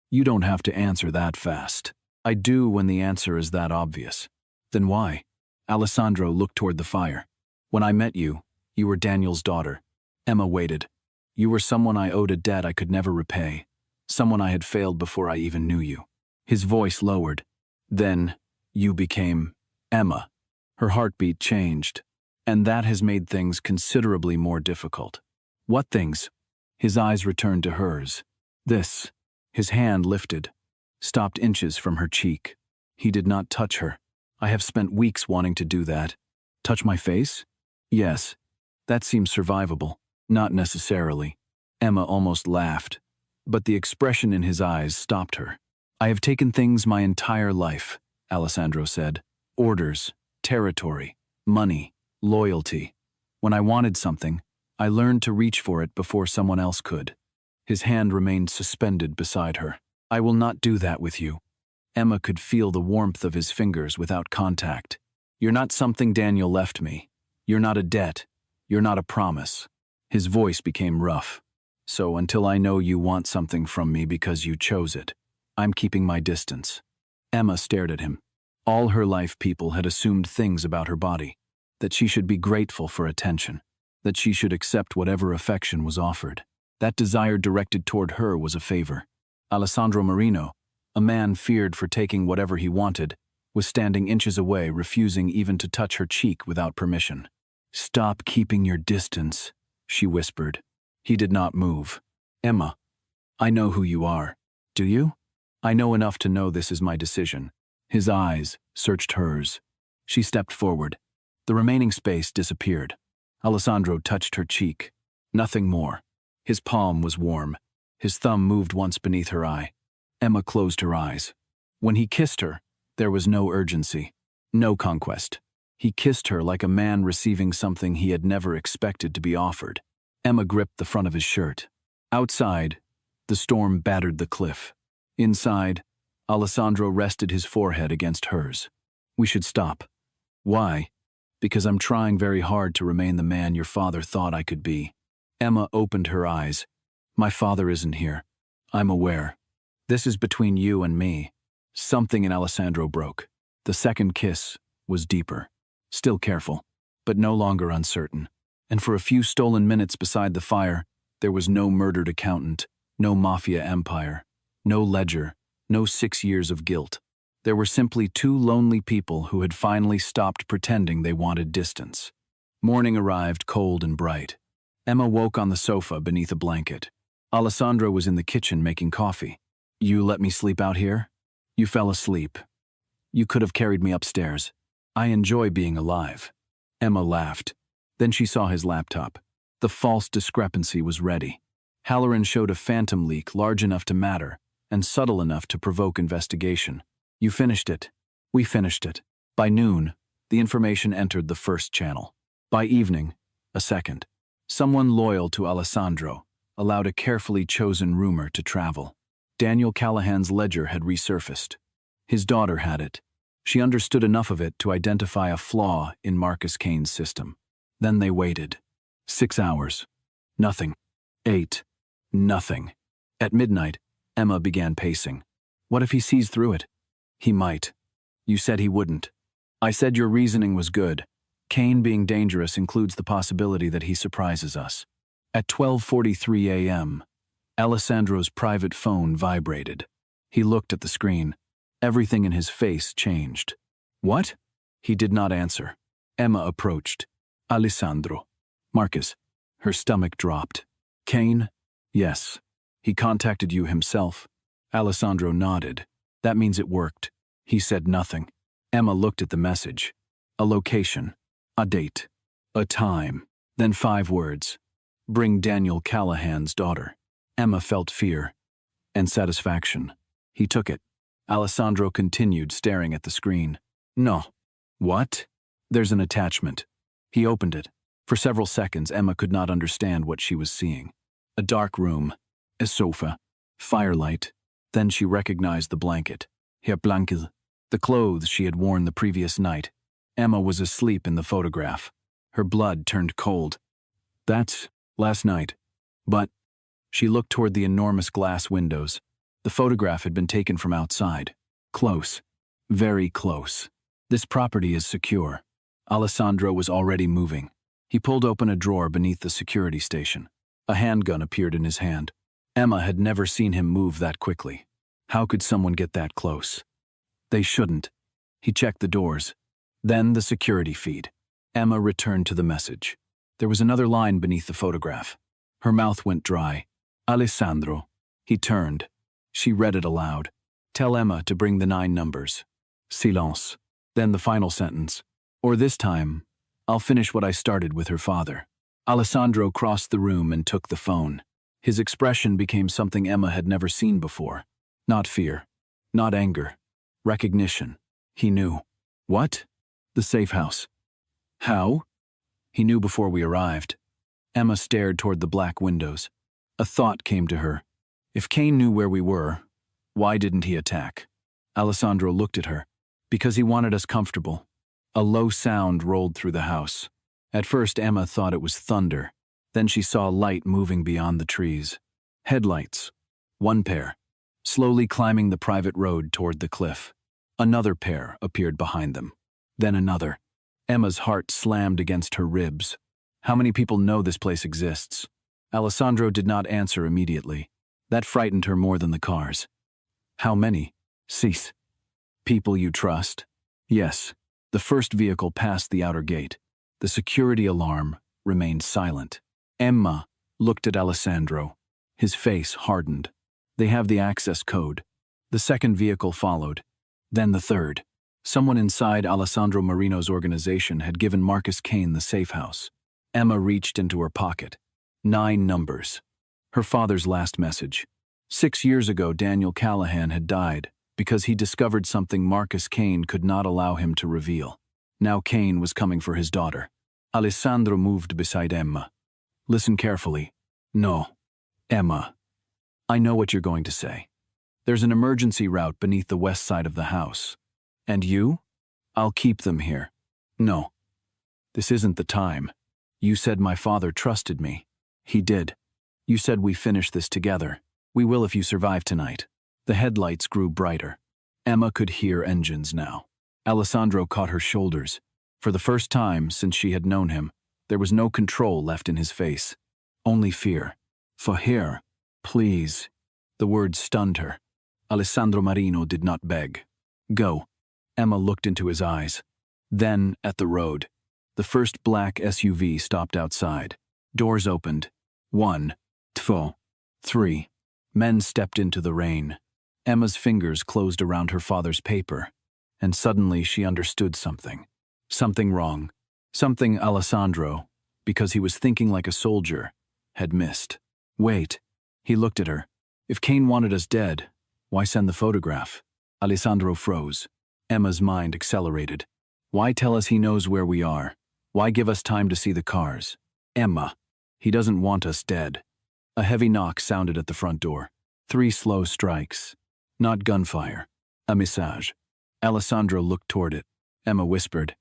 you don't have to answer that fast. I do when the answer is that obvious. Then why? Alessandro looked toward the fire. When I met you, you were Daniel's daughter. Emma waited. You were someone I owed a debt I could never repay. Someone I had failed before I even knew you. His voice lowered. Then, you became Emma. Her heartbeat changed. And that has made things considerably more difficult. What things? His eyes returned to hers. This. His hand lifted, stopped inches from her cheek. He did not touch her. I have spent weeks wanting to do that. Touch my face? Yes. That seems survivable. Not necessarily. Emma almost laughed, but the expression in his eyes stopped her. I have taken things my entire life, Alessandro said. Orders, territory, money, loyalty. When I wanted something, I learned to reach for it before someone else could. His hand remained suspended beside her. I will not do that with you. Emma could feel the warmth of his fingers without contact. You're not something Daniel left me. You're not a debt. You're not a promise. His voice became rough. So until I know you want something from me because you chose it, I'm keeping my distance. Emma stared at him. All her life people had assumed things about her body. That she should be grateful for attention. That she should accept whatever affection was offered. That desire directed toward her was a favor. Alessandro Marino, a man feared for taking whatever he wanted, was standing inches away, refusing even to touch her cheek without permission. Stop keeping your distance, she whispered. He did not move. Emma, I know who you are. Do you? I know enough to know this is my decision. His eyes searched hers. She stepped forward. The remaining space disappeared. Alessandro touched her cheek. Nothing more. His palm was warm. His thumb moved once beneath her eye. Emma closed her eyes. When he kissed her, there was no urgency, no conquest. He kissed her like a man receiving something he had never expected to be offered. Emma gripped the front of his shirt. Outside, the storm battered the cliff. Inside, Alessandro rested his forehead against hers. We should stop. Why? Because I'm trying very hard to remain the man your father thought I could be. Emma opened her eyes. My father isn't here. I'm aware. This is between you and me. Something in Alessandro broke. The second kiss was deeper. Still careful, but no longer uncertain. And for a few stolen minutes beside the fire, there was no murdered accountant, no mafia empire, no ledger, no 6 years of guilt. There were simply two lonely people who had finally stopped pretending they wanted distance. Morning arrived cold and bright. Emma woke on the sofa beneath a blanket. Alessandro was in the kitchen making coffee. You let me sleep out here? You fell asleep. You could have carried me upstairs. I enjoy being alive. Emma laughed. Then she saw his laptop. The false discrepancy was ready. Halloran showed a phantom leak large enough to matter and subtle enough to provoke investigation. You finished it. We finished it. By noon, the information entered the first channel. By evening, a second. Someone loyal to Alessandro allowed a carefully chosen rumor to travel. Daniel Callahan's ledger had resurfaced. His daughter had it. She understood enough of it to identify a flaw in Marcus Kane's system. Then they waited. 6 hours. Nothing. 8. Nothing. At midnight, Emma began pacing. What if he sees through it? He might. You said he wouldn't. I said your reasoning was good. Kane being dangerous includes the possibility that he surprises us. At 12:43 a.m., Alessandro's private phone vibrated. He looked at the screen. Everything in his face changed. What? He did not answer. Emma approached. Alessandro. Marcus. Her stomach dropped. Kane? Yes. He contacted you himself. Alessandro nodded. That means it worked. He said nothing. Emma looked at the message. A location. A date. A time. Then 5 words. Bring Daniel Callahan's daughter. Emma felt fear and satisfaction. He took it. Alessandro continued staring at the screen. No. What? There's an attachment. He opened it. For several seconds, Emma could not understand what she was seeing. A dark room. A sofa. Firelight. Then she recognized the blanket. Her blanket. The clothes she had worn the previous night. Emma was asleep in the photograph. Her blood turned cold. That's last night. But she looked toward the enormous glass windows. The photograph had been taken from outside. Close. Very close. This property is secure. Alessandro was already moving. He pulled open a drawer beneath the security station. A handgun appeared in his hand. Emma had never seen him move that quickly. How could someone get that close? They shouldn't. He checked the doors. Then the security feed. Emma returned to the message. There was another line beneath the photograph. Her mouth went dry. Alessandro. He turned. She read it aloud. Tell Emma to bring the 9 numbers. Silence. Then the final sentence. Or this time, I'll finish what I started with her father. Alessandro crossed the room and took the phone. His expression became something Emma had never seen before. Not fear. Not anger. Recognition. He knew. What? The safe house. How? He knew before we arrived. Emma stared toward the black windows. A thought came to her. If Kane knew where we were, why didn't he attack? Alessandro looked at her. Because he wanted us comfortable. A low sound rolled through the house. At first, Emma thought it was thunder. Then she saw light moving beyond the trees. Headlights. 1 pair. Slowly climbing the private road toward the cliff. Another pair appeared behind them. Then another. Emma's heart slammed against her ribs. How many people know this place exists? Alessandro did not answer immediately. That frightened her more than the cars. How many? Cease. People you trust? Yes. The first vehicle passed the outer gate. The security alarm remained silent. Emma looked at Alessandro. His face hardened. They have the access code. The second vehicle followed. Then the third. Someone inside Alessandro Marino's organization had given Marcus Kane the safe house. Emma reached into her pocket. 9 numbers. Her father's last message. 6 years ago, Daniel Callahan had died because he discovered something Marcus Kane could not allow him to reveal. Now Kane was coming for his daughter. Alessandro moved beside Emma. Listen carefully. No. Emma. I know what you're going to say. There's an emergency route beneath the west side of the house. And you? I'll keep them here. No. This isn't the time. You said my father trusted me. He did. You said we finish this together. We will if you survive tonight. The headlights grew brighter. Emma could hear engines now. Alessandro caught her shoulders. For the first time since she had known him, there was no control left in his face. Only fear. For here, please. The words stunned her. Alessandro Marino did not beg. Go. Emma looked into his eyes. Then, at the road, the first black SUV stopped outside. Doors opened. 1, 2, 3. Men stepped into the rain. Emma's fingers closed around her father's paper, and suddenly she understood something. Something wrong. Something Alessandro, because he was thinking like a soldier, had missed. Wait. He looked at her. If Kane wanted us dead, why send the photograph? Alessandro froze. Emma's mind accelerated. Why tell us he knows where we are? Why give us time to see the cars? Emma. He doesn't want us dead. A heavy knock sounded at the front door. 3 slow strikes. Not gunfire. A message. Alessandro looked toward it. Emma whispered,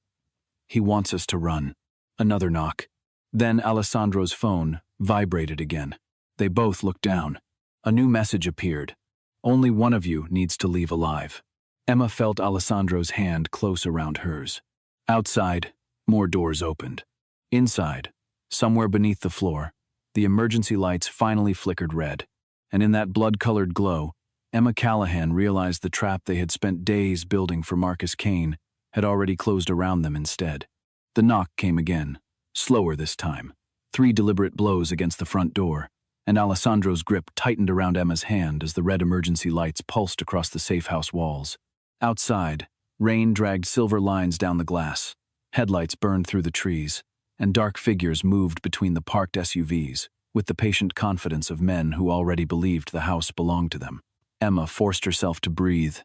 "He wants us to run." Another knock. Then Alessandro's phone vibrated again. They both looked down. A new message appeared. "Only one of you needs to leave alive." Emma felt Alessandro's hand close around hers. Outside, more doors opened. Inside, somewhere beneath the floor, the emergency lights finally flickered red. And in that blood-colored glow, Emma Callahan realized the trap they had spent days building for Marcus Kane had already closed around them instead. The knock came again, slower this time. 3 deliberate blows against the front door, and Alessandro's grip tightened around Emma's hand as the red emergency lights pulsed across the safe house walls. Outside, rain dragged silver lines down the glass, headlights burned through the trees, and dark figures moved between the parked SUVs, with the patient confidence of men who already believed the house belonged to them. Emma forced herself to breathe.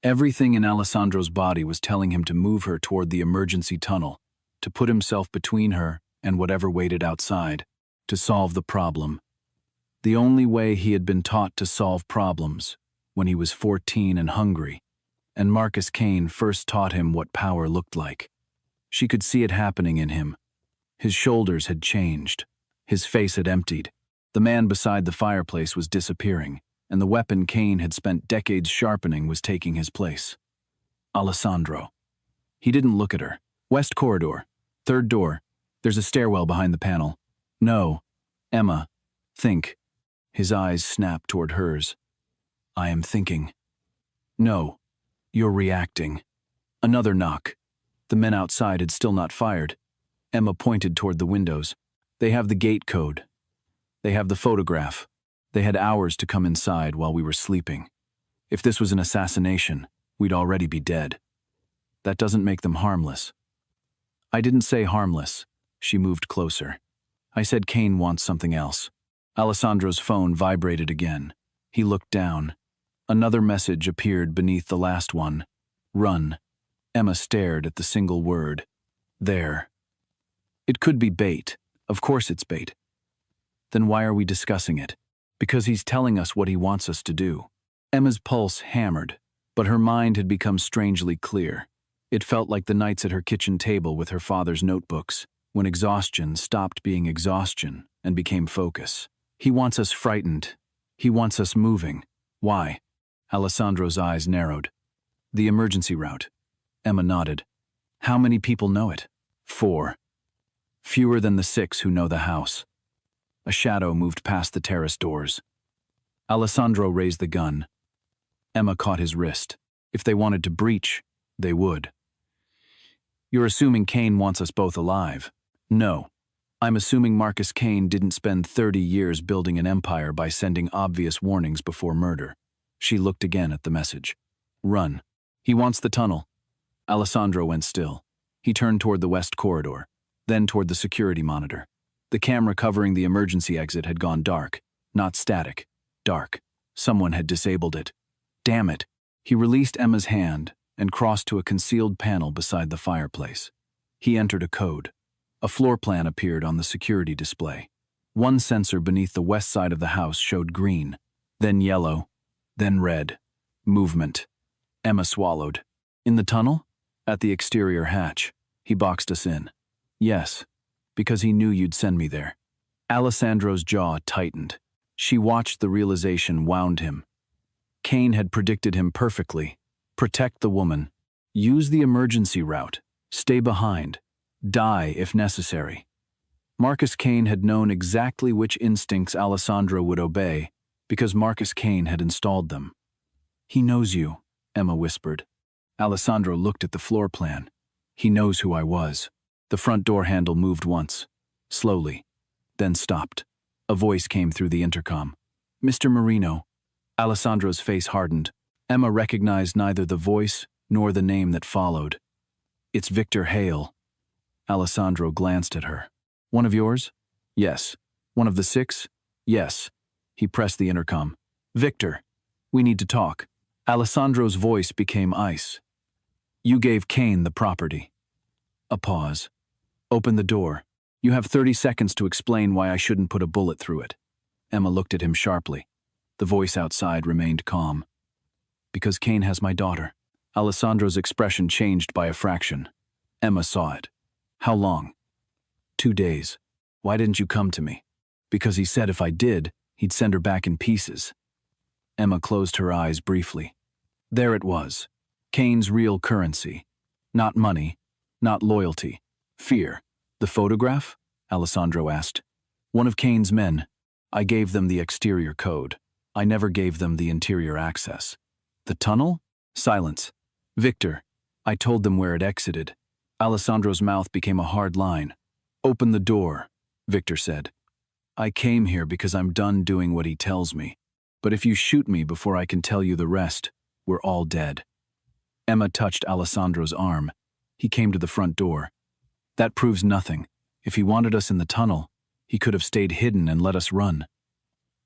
Everything in Alessandro's body was telling him to move her toward the emergency tunnel, to put himself between her and whatever waited outside, to solve the problem. The only way he had been taught to solve problems, when he was 14 and hungry, and Marcus Kane first taught him what power looked like. She could see it happening in him. His shoulders had changed. His face had emptied. The man beside the fireplace was disappearing, and the weapon Kane had spent decades sharpening was taking his place. Alessandro. He didn't look at her. "West corridor. 3rd door. There's a stairwell behind the panel." "No. Emma. Think." His eyes snapped toward hers. "I am thinking." "No. You're reacting." Another knock. The men outside had still not fired. Emma pointed toward the windows. "They have the gate code. They have the photograph. They had hours to come inside while we were sleeping. If this was an assassination, we'd already be dead. That doesn't make them harmless." "I didn't say harmless." She moved closer. "I said Kane wants something else." Alessandro's phone vibrated again. He looked down. Another message appeared beneath the last one. "Run." Emma stared at the single word. "There." It could be bait. Of course it's bait. Then why are we discussing it? Because he's telling us what he wants us to do. Emma's pulse hammered, but her mind had become strangely clear. It felt like the nights at her kitchen table with her father's notebooks, when exhaustion stopped being exhaustion and became focus. He wants us frightened. He wants us moving. Why? Alessandro's eyes narrowed. "The emergency route." Emma nodded. "How many people know it?" 4. Fewer than the 6 who know the house. A shadow moved past the terrace doors. Alessandro raised the gun. Emma caught his wrist. If they wanted to breach, they would. "You're assuming Kane wants us both alive." "No. I'm assuming Marcus Kane didn't spend 30 years building an empire by sending obvious warnings before murder." She looked again at the message. "Run. He wants the tunnel." Alessandro went still. He turned toward the west corridor, then toward the security monitor. The camera covering the emergency exit had gone dark. Not static. Dark. Someone had disabled it. Damn it. He released Emma's hand and crossed to a concealed panel beside the fireplace. He entered a code. A floor plan appeared on the security display. One sensor beneath the west side of the house showed green, then yellow, then red. Movement. Emma swallowed. "In the tunnel?" "At the exterior hatch. He boxed us in." "Yes, because he knew you'd send me there." Alessandro's jaw tightened. She watched the realization wound him. Kane had predicted him perfectly. Protect the woman. Use the emergency route. Stay behind. Die if necessary. Marcus Kane had known exactly which instincts Alessandro would obey, because Marcus Kane had installed them. "He knows you," Emma whispered. Alessandro looked at the floor plan. "He knows who I was." The front door handle moved once, slowly, then stopped. A voice came through the intercom. "Mr. Marino." Alessandro's face hardened. Emma recognized neither the voice nor the name that followed. "It's Victor Hale." Alessandro glanced at her. "One of yours?" "Yes." "One of the 6? "Yes." He pressed the intercom. "Victor, we need to talk." Alessandro's voice became ice. "You gave Kane the property." A pause. "Open the door." You have 30 seconds to explain why I shouldn't put a bullet through it. Emma looked at him sharply. The voice outside remained calm. Because Kane has my daughter. Alessandro's expression changed by a fraction. Emma saw it. How long? 2 days. Why didn't you come to me? Because he said if I did, he'd send her back in pieces. Emma closed her eyes briefly. There it was. Kane's real currency. Not money, not loyalty. Fear. The photograph? Alessandro asked. One of Kane's men. I gave them the exterior code. I never gave them the interior access. The tunnel? Silence. Victor. I told them where it exited. Alessandro's mouth became a hard line. Open the door, Victor said. I came here because I'm done doing what he tells me. But if you shoot me before I can tell you the rest, we're all dead. Emma touched Alessandro's arm. He came to the front door. That proves nothing. If he wanted us in the tunnel, he could have stayed hidden and let us run.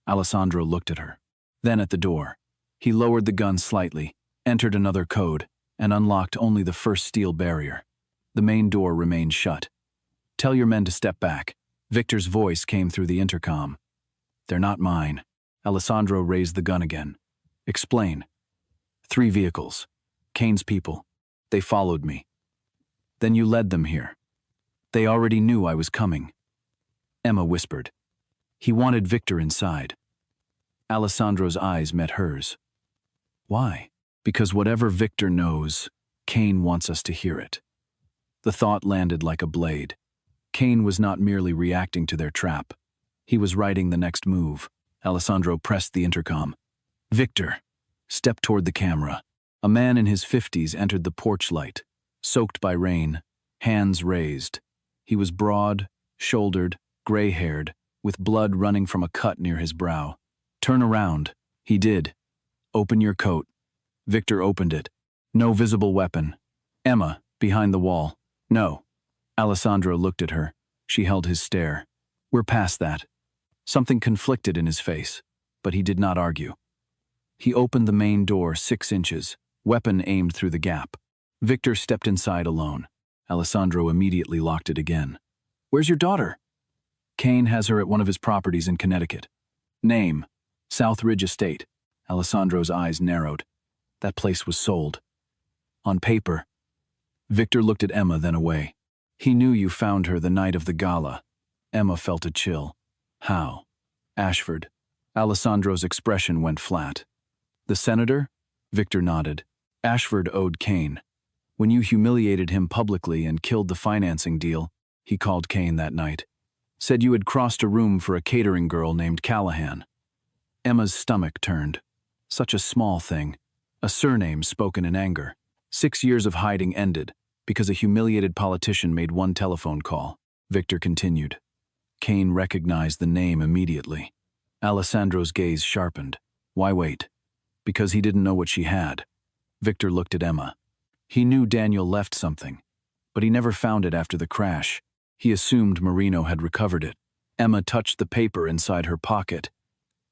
Alessandro looked at her. Then at the door. He lowered the gun slightly, entered another code, and unlocked only the first steel barrier. The main door remained shut. Tell your men to step back. Victor's voice came through the intercom. They're not mine. Alessandro raised the gun again. Explain. 3 vehicles. Kane's people. They followed me. Then you led them here. They already knew I was coming. Emma whispered. He wanted Victor inside. Alessandro's eyes met hers. Why? Because whatever Victor knows, Kane wants us to hear it. The thought landed like a blade. Kane was not merely reacting to their trap. He was writing the next move. Alessandro pressed the intercom. Victor. Step toward the camera. A man in his 50s entered the porch light, soaked by rain, hands raised. He was broad, shouldered, gray-haired, with blood running from a cut near his brow. Turn around. He did. Open your coat. Victor opened it. No visible weapon. Emma, behind the wall. No. Alessandro looked at her. She held his stare. We're past that. Something conflicted in his face, but he did not argue. He opened the main door 6 inches, weapon aimed through the gap. Victor stepped inside alone. Alessandro immediately locked it again. Where's your daughter? Kane has her at one of his properties in Connecticut. Name, South Ridge Estate. Alessandro's eyes narrowed. That place was sold. On paper. Victor looked at Emma, then away. He knew you found her the night of the gala. Emma felt a chill. How? Ashford. Alessandro's expression went flat. The senator? Victor nodded. Ashford owed Kane. When you humiliated him publicly and killed the financing deal, he called Kane that night. Said you had crossed a room for a catering girl named Callahan. Emma's stomach turned. Such a small thing. A surname spoken in anger. 6 years of hiding ended because a humiliated politician made one telephone call. Victor continued. Kane recognized the name immediately. Alessandro's gaze sharpened. Why wait? Because he didn't know what she had. Victor looked at Emma. He knew Daniel left something, but he never found it after the crash. He assumed Marino had recovered it. Emma touched the paper inside her pocket.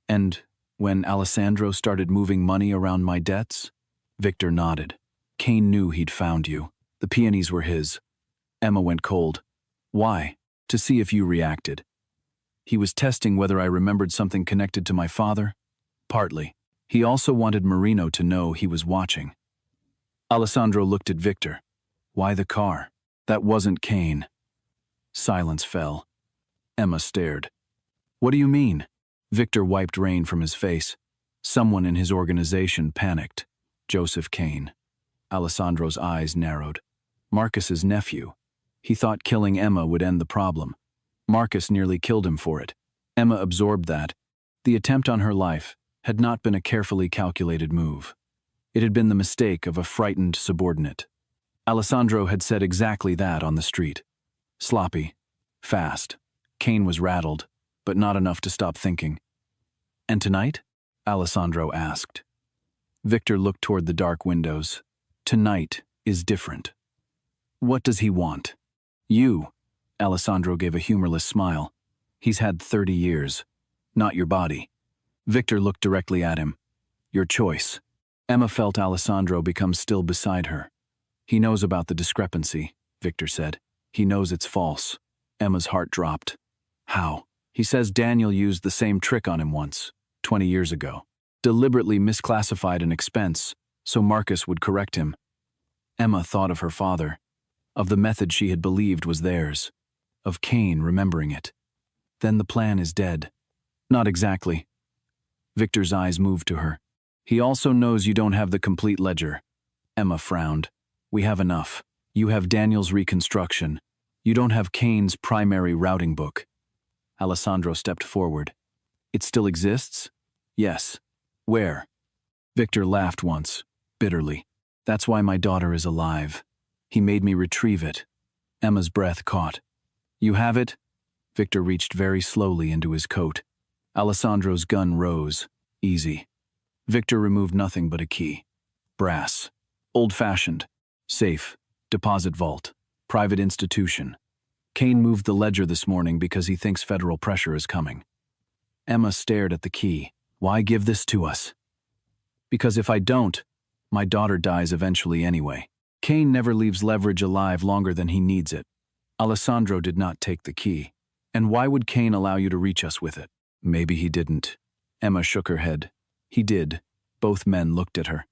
And when Alessandro started moving money around my debts? Victor nodded. Kane knew he'd found you. The peonies were his. Emma went cold. Why? To see if you reacted. He was testing whether I remembered something connected to my father? Partly. He also wanted Marino to know he was watching. Alessandro looked at Victor. Why the car? That wasn't Kane. Silence fell. Emma stared. What do you mean? Victor wiped rain from his face. Someone in his organization panicked. Joseph Kane. Alessandro's eyes narrowed. Marcus's nephew. He thought killing Emma would end the problem. Marcus nearly killed him for it. Emma absorbed that. The attempt on her life had not been a carefully calculated move. It had been the mistake of a frightened subordinate. Alessandro had said exactly that on the street. Sloppy. Fast. Kane was rattled, but not enough to stop thinking. And tonight? Alessandro asked. Victor looked toward the dark windows. Tonight is different. What does he want? You. Alessandro gave a humorless smile. He's had 30 years. Not your body. Victor looked directly at him. Your choice. Emma felt Alessandro become still beside her. He knows about the discrepancy, Victor said. He knows it's false. Emma's heart dropped. How? He says Daniel used the same trick on him once, 20 years ago. Deliberately misclassified an expense, so Marcus would correct him. Emma thought of her father, of the method she had believed was theirs, of Cain remembering it. Then the plan is dead. Not exactly. Victor's eyes moved to her. He also knows you don't have the complete ledger. Emma frowned. We have enough. You have Daniel's reconstruction. You don't have Cain's primary routing book. Alessandro stepped forward. It still exists? Yes. Where? Victor laughed once, bitterly. That's why my daughter is alive. He made me retrieve it. Emma's breath caught. You have it? Victor reached very slowly into his coat. Alessandro's gun rose. Easy. Victor removed nothing but a key. Brass. Old-fashioned. Safe. Deposit vault. Private institution. Cain moved the ledger this morning because he thinks federal pressure is coming. Emma stared at the key. Why give this to us? Because if I don't, my daughter dies eventually anyway. Cain never leaves leverage alive longer than he needs it. Alessandro did not take the key. And why would Cain allow you to reach us with it? Maybe he didn't. Emma shook her head. He did. Both men looked at her.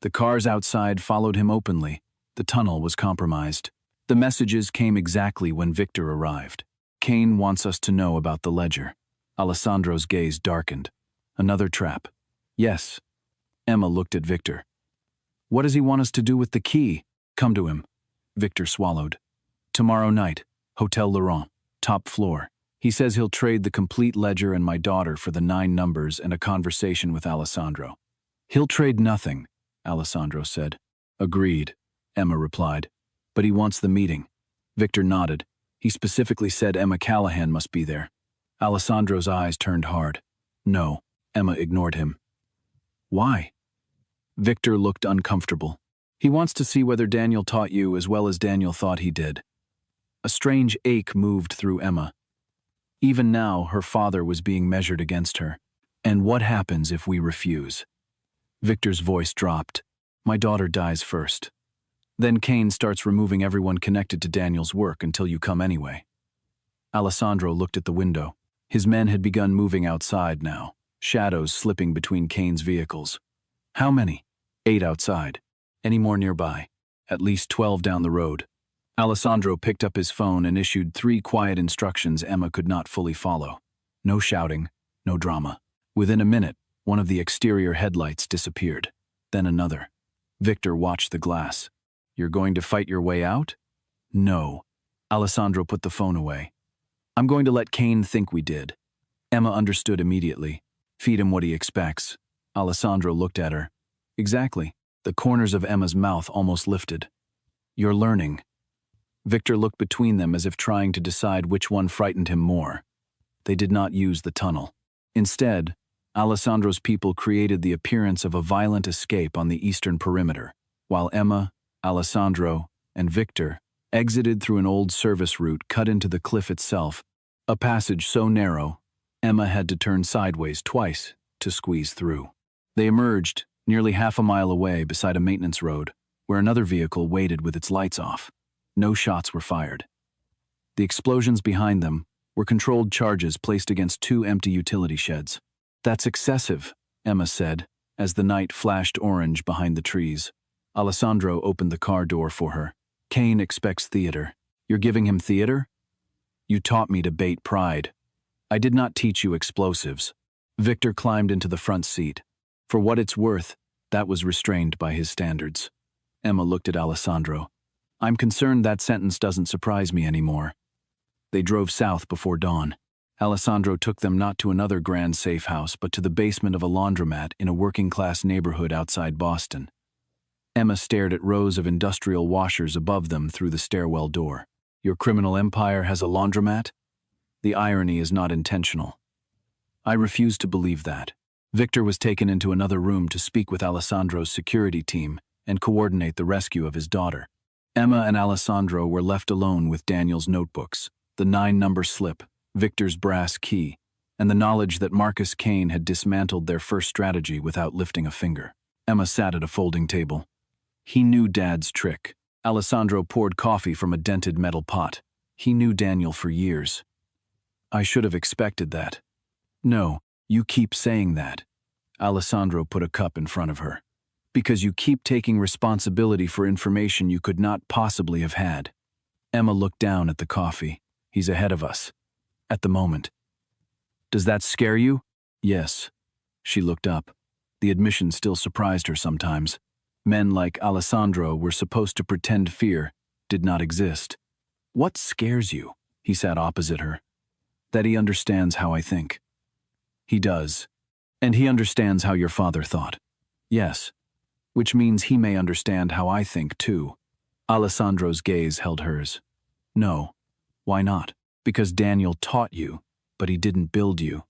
The cars outside followed him openly. The tunnel was compromised. The messages came exactly when Victor arrived. Cain wants us to know about the ledger. Alessandro's gaze darkened. Another trap. Yes. Emma looked at Victor. What does he want us to do with the key? Come to him. Victor swallowed. Tomorrow night, Hotel Laurent, top floor. He says he'll trade the complete ledger and my daughter for the 9 numbers and a conversation with Alessandro. He'll trade nothing, Alessandro said. Agreed, Emma replied. But he wants the meeting. Victor nodded. He specifically said Emma Callahan must be there. Alessandro's eyes turned hard. No, Emma ignored him. Why? Victor looked uncomfortable. He wants to see whether Daniel taught you as well as Daniel thought he did. A strange ache moved through Emma. Even now, her father was being measured against her. And what happens if we refuse? Victor's voice dropped. My daughter dies first. Then Cain starts removing everyone connected to Daniel's work until you come anyway. Alessandro looked at the window. His men had begun moving outside now, shadows slipping between Cain's vehicles. How many? 8 outside. Any more nearby? At least 12 down the road. Alessandro picked up his phone and issued 3 quiet instructions Emma could not fully follow. No shouting, no drama. Within a minute, one of the exterior headlights disappeared. Then another. Victor watched the glass. You're going to fight your way out? No. Alessandro put the phone away. I'm going to let Cain think we did. Emma understood immediately. Feed him what he expects. Alessandro looked at her. Exactly. The corners of Emma's mouth almost lifted. You're learning. Victor looked between them as if trying to decide which one frightened him more. They did not use the tunnel. Instead, Alessandro's people created the appearance of a violent escape on the eastern perimeter, while Emma, Alessandro, and Victor exited through an old service route cut into the cliff itself, a passage so narrow, Emma had to turn sideways twice to squeeze through. They emerged, nearly half a mile away beside a maintenance road, where another vehicle waited with its lights off. No shots were fired. The explosions behind them were controlled charges placed against 2 empty utility sheds. That's excessive, Emma said, as the night flashed orange behind the trees. Alessandro opened the car door for her. Cain expects theater. You're giving him theater? You taught me to bait pride. I did not teach you explosives. Victor climbed into the front seat. For what it's worth, that was restrained by his standards. Emma looked at Alessandro. I'm concerned that sentence doesn't surprise me anymore. They drove south before dawn. Alessandro took them not to another grand safe house, but to the basement of a laundromat in a working-class neighborhood outside Boston. Emma stared at rows of industrial washers above them through the stairwell door. Your criminal empire has a laundromat? The irony is not intentional. I refuse to believe that. Victor was taken into another room to speak with Alessandro's security team and coordinate the rescue of his daughter. Emma and Alessandro were left alone with Daniel's notebooks, the 9-number slip, Victor's brass key, and the knowledge that Marcus Cain had dismantled their first strategy without lifting a finger. Emma sat at a folding table. He knew Dad's trick. Alessandro poured coffee from a dented metal pot. He knew Daniel for years. I should have expected that. No, you keep saying that. Alessandro put a cup in front of her. Because you keep taking responsibility for information you could not possibly have had. Emma looked down at the coffee. He's ahead of us. At the moment. Does that scare you? Yes. She looked up. The admission still surprised her sometimes. Men like Alessandro were supposed to pretend fear did not exist. What scares you? He sat opposite her. That he understands how I think. He does. And he understands how your father thought. Yes. Which means he may understand how I think too. Alessandro's gaze held hers. No. Why not? Because Daniel taught you, but he didn't build you.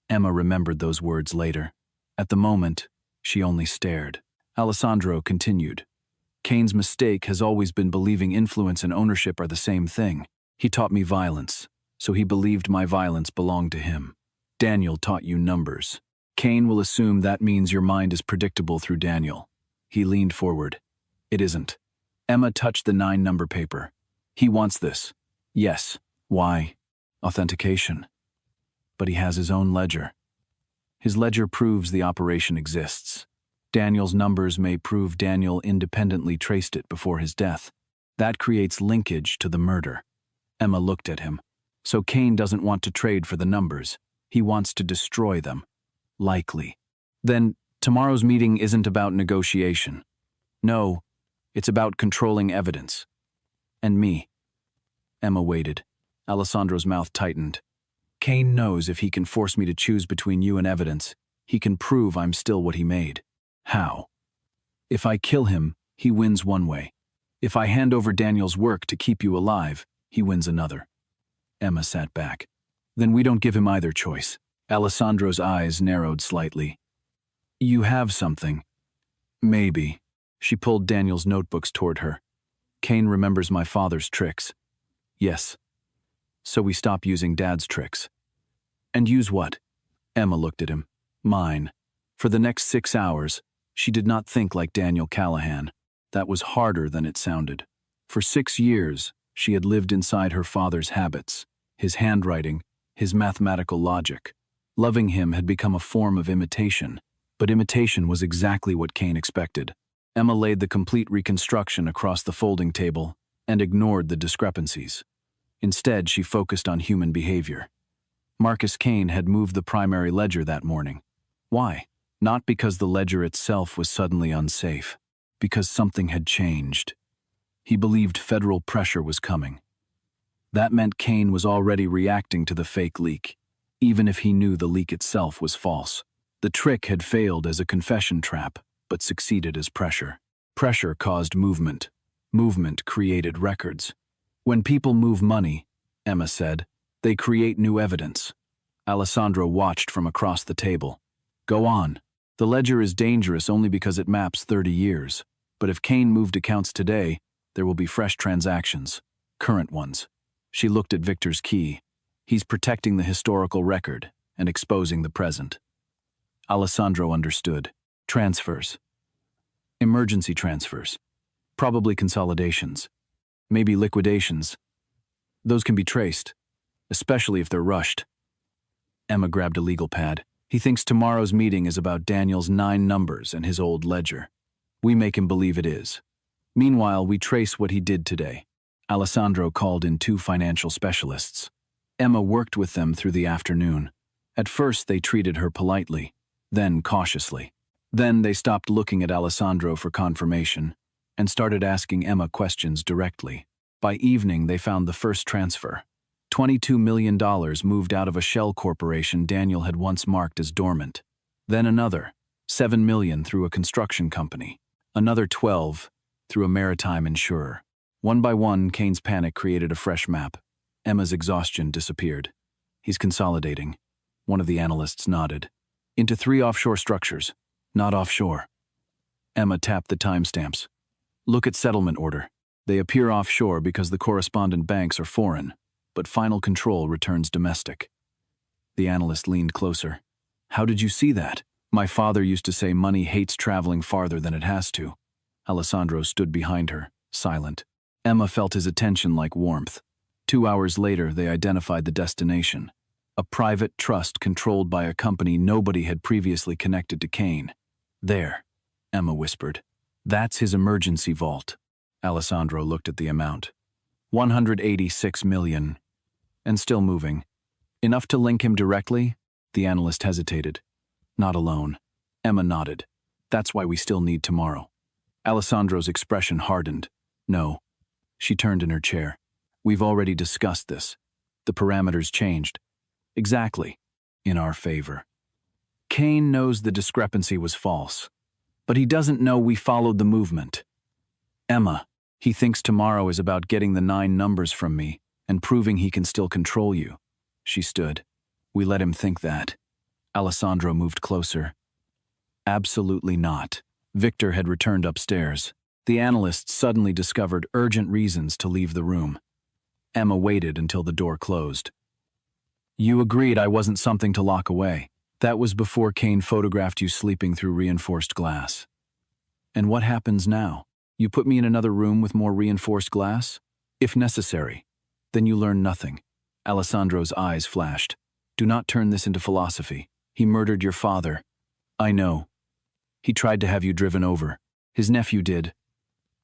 Emma remembered those words later. At the moment, she only stared. Alessandro continued. Cain's mistake has always been believing influence and ownership are the same thing. He taught me violence, so he believed my violence belonged to him. Daniel taught you numbers. Cain will assume that means your mind is predictable through Daniel. He leaned forward. It isn't. Emma touched the 9-number paper. He wants this. Yes. Why? Authentication. But he has his own ledger. His ledger proves the operation exists. Daniel's numbers may prove Daniel independently traced it before his death. That creates linkage to the murder. Emma looked at him. So Cain doesn't want to trade for the numbers. He wants to destroy them. Likely. Then tomorrow's meeting isn't about negotiation. No, it's about controlling evidence. And me. Emma waited. Alessandro's mouth tightened. Cain knows if he can force me to choose between you and evidence, he can prove I'm still what he made. How? If I kill him, he wins one way. If I hand over Daniel's work to keep you alive, he wins another. Emma sat back. Then we don't give him either choice. Alessandro's eyes narrowed slightly. You have something. Maybe. She pulled Daniel's notebooks toward her. Cain remembers my father's tricks. Yes. So we stop using Dad's tricks. And use what? Emma looked at him. Mine. For the next 6 hours, she did not think like Daniel Callahan. That was harder than it sounded. For 6 years, she had lived inside her father's habits, his handwriting, his mathematical logic. Loving him had become a form of imitation, but imitation was exactly what Cain expected. Emma laid the complete reconstruction across the folding table and ignored the discrepancies. Instead, she focused on human behavior. Marcus Cain had moved the primary ledger that morning. Why? Not because the ledger itself was suddenly unsafe, because something had changed. He believed federal pressure was coming. That meant Cain was already reacting to the fake leak, even if he knew the leak itself was false. The trick had failed as a confession trap, but succeeded as pressure. Pressure caused movement. Movement created records. When people move money, Emma said, they create new evidence. Alessandro watched from across the table. Go on. The ledger is dangerous only because it maps 30 years. But if Cain moved accounts today, there will be fresh transactions. Current ones. She looked at Victor's key. He's protecting the historical record and exposing the present. Alessandro understood. Transfers. Emergency transfers. Probably consolidations. Maybe liquidations. Those can be traced, especially if they're rushed. Emma grabbed a legal pad. He thinks tomorrow's meeting is about Daniel's 9 numbers and his old ledger. We make him believe it is. Meanwhile, we trace what he did today. Alessandro called in 2 financial specialists. Emma worked with them through the afternoon. At first, they treated her politely, then cautiously. Then they stopped looking at Alessandro for confirmation and started asking Emma questions directly. By evening, they found the first transfer. $22 million moved out of a shell corporation Daniel had once marked as dormant. Then another, $7 million through a construction company. Another 12 through a maritime insurer. One by one, Cain's panic created a fresh map. Emma's exhaustion disappeared. He's consolidating. One of the analysts nodded. Into 3 offshore structures, not offshore. Emma tapped the timestamps. Look at settlement order. They appear offshore because the correspondent banks are foreign, but final control returns domestic. The analyst leaned closer. How did you see that? My father used to say money hates traveling farther than it has to. Alessandro stood behind her, silent. Emma felt his attention like warmth. 2 hours later, they identified the destination. A private trust controlled by a company nobody had previously connected to Kane. There, Emma whispered. That's his emergency vault. Alessandro looked at the amount. 186 million. And still moving. Enough to link him directly? The analyst hesitated. Not alone. Emma nodded. That's why we still need tomorrow. Alessandro's expression hardened. No. She turned in her chair. We've already discussed this. The parameters changed. Exactly. In our favor. Kane knows the discrepancy was false. But he doesn't know we followed the movement. Emma, he thinks tomorrow is about getting the 9 numbers from me and proving he can still control you. She stood. We let him think that. Alessandro moved closer. Absolutely not. Victor had returned upstairs. The analyst suddenly discovered urgent reasons to leave the room. Emma waited until the door closed. You agreed I wasn't something to lock away. That was before Kane photographed you sleeping through reinforced glass. And what happens now? You put me in another room with more reinforced glass? If necessary. Then you learn nothing. Alessandro's eyes flashed. Do not turn this into philosophy. He murdered your father. I know. He tried to have you driven over. His nephew did.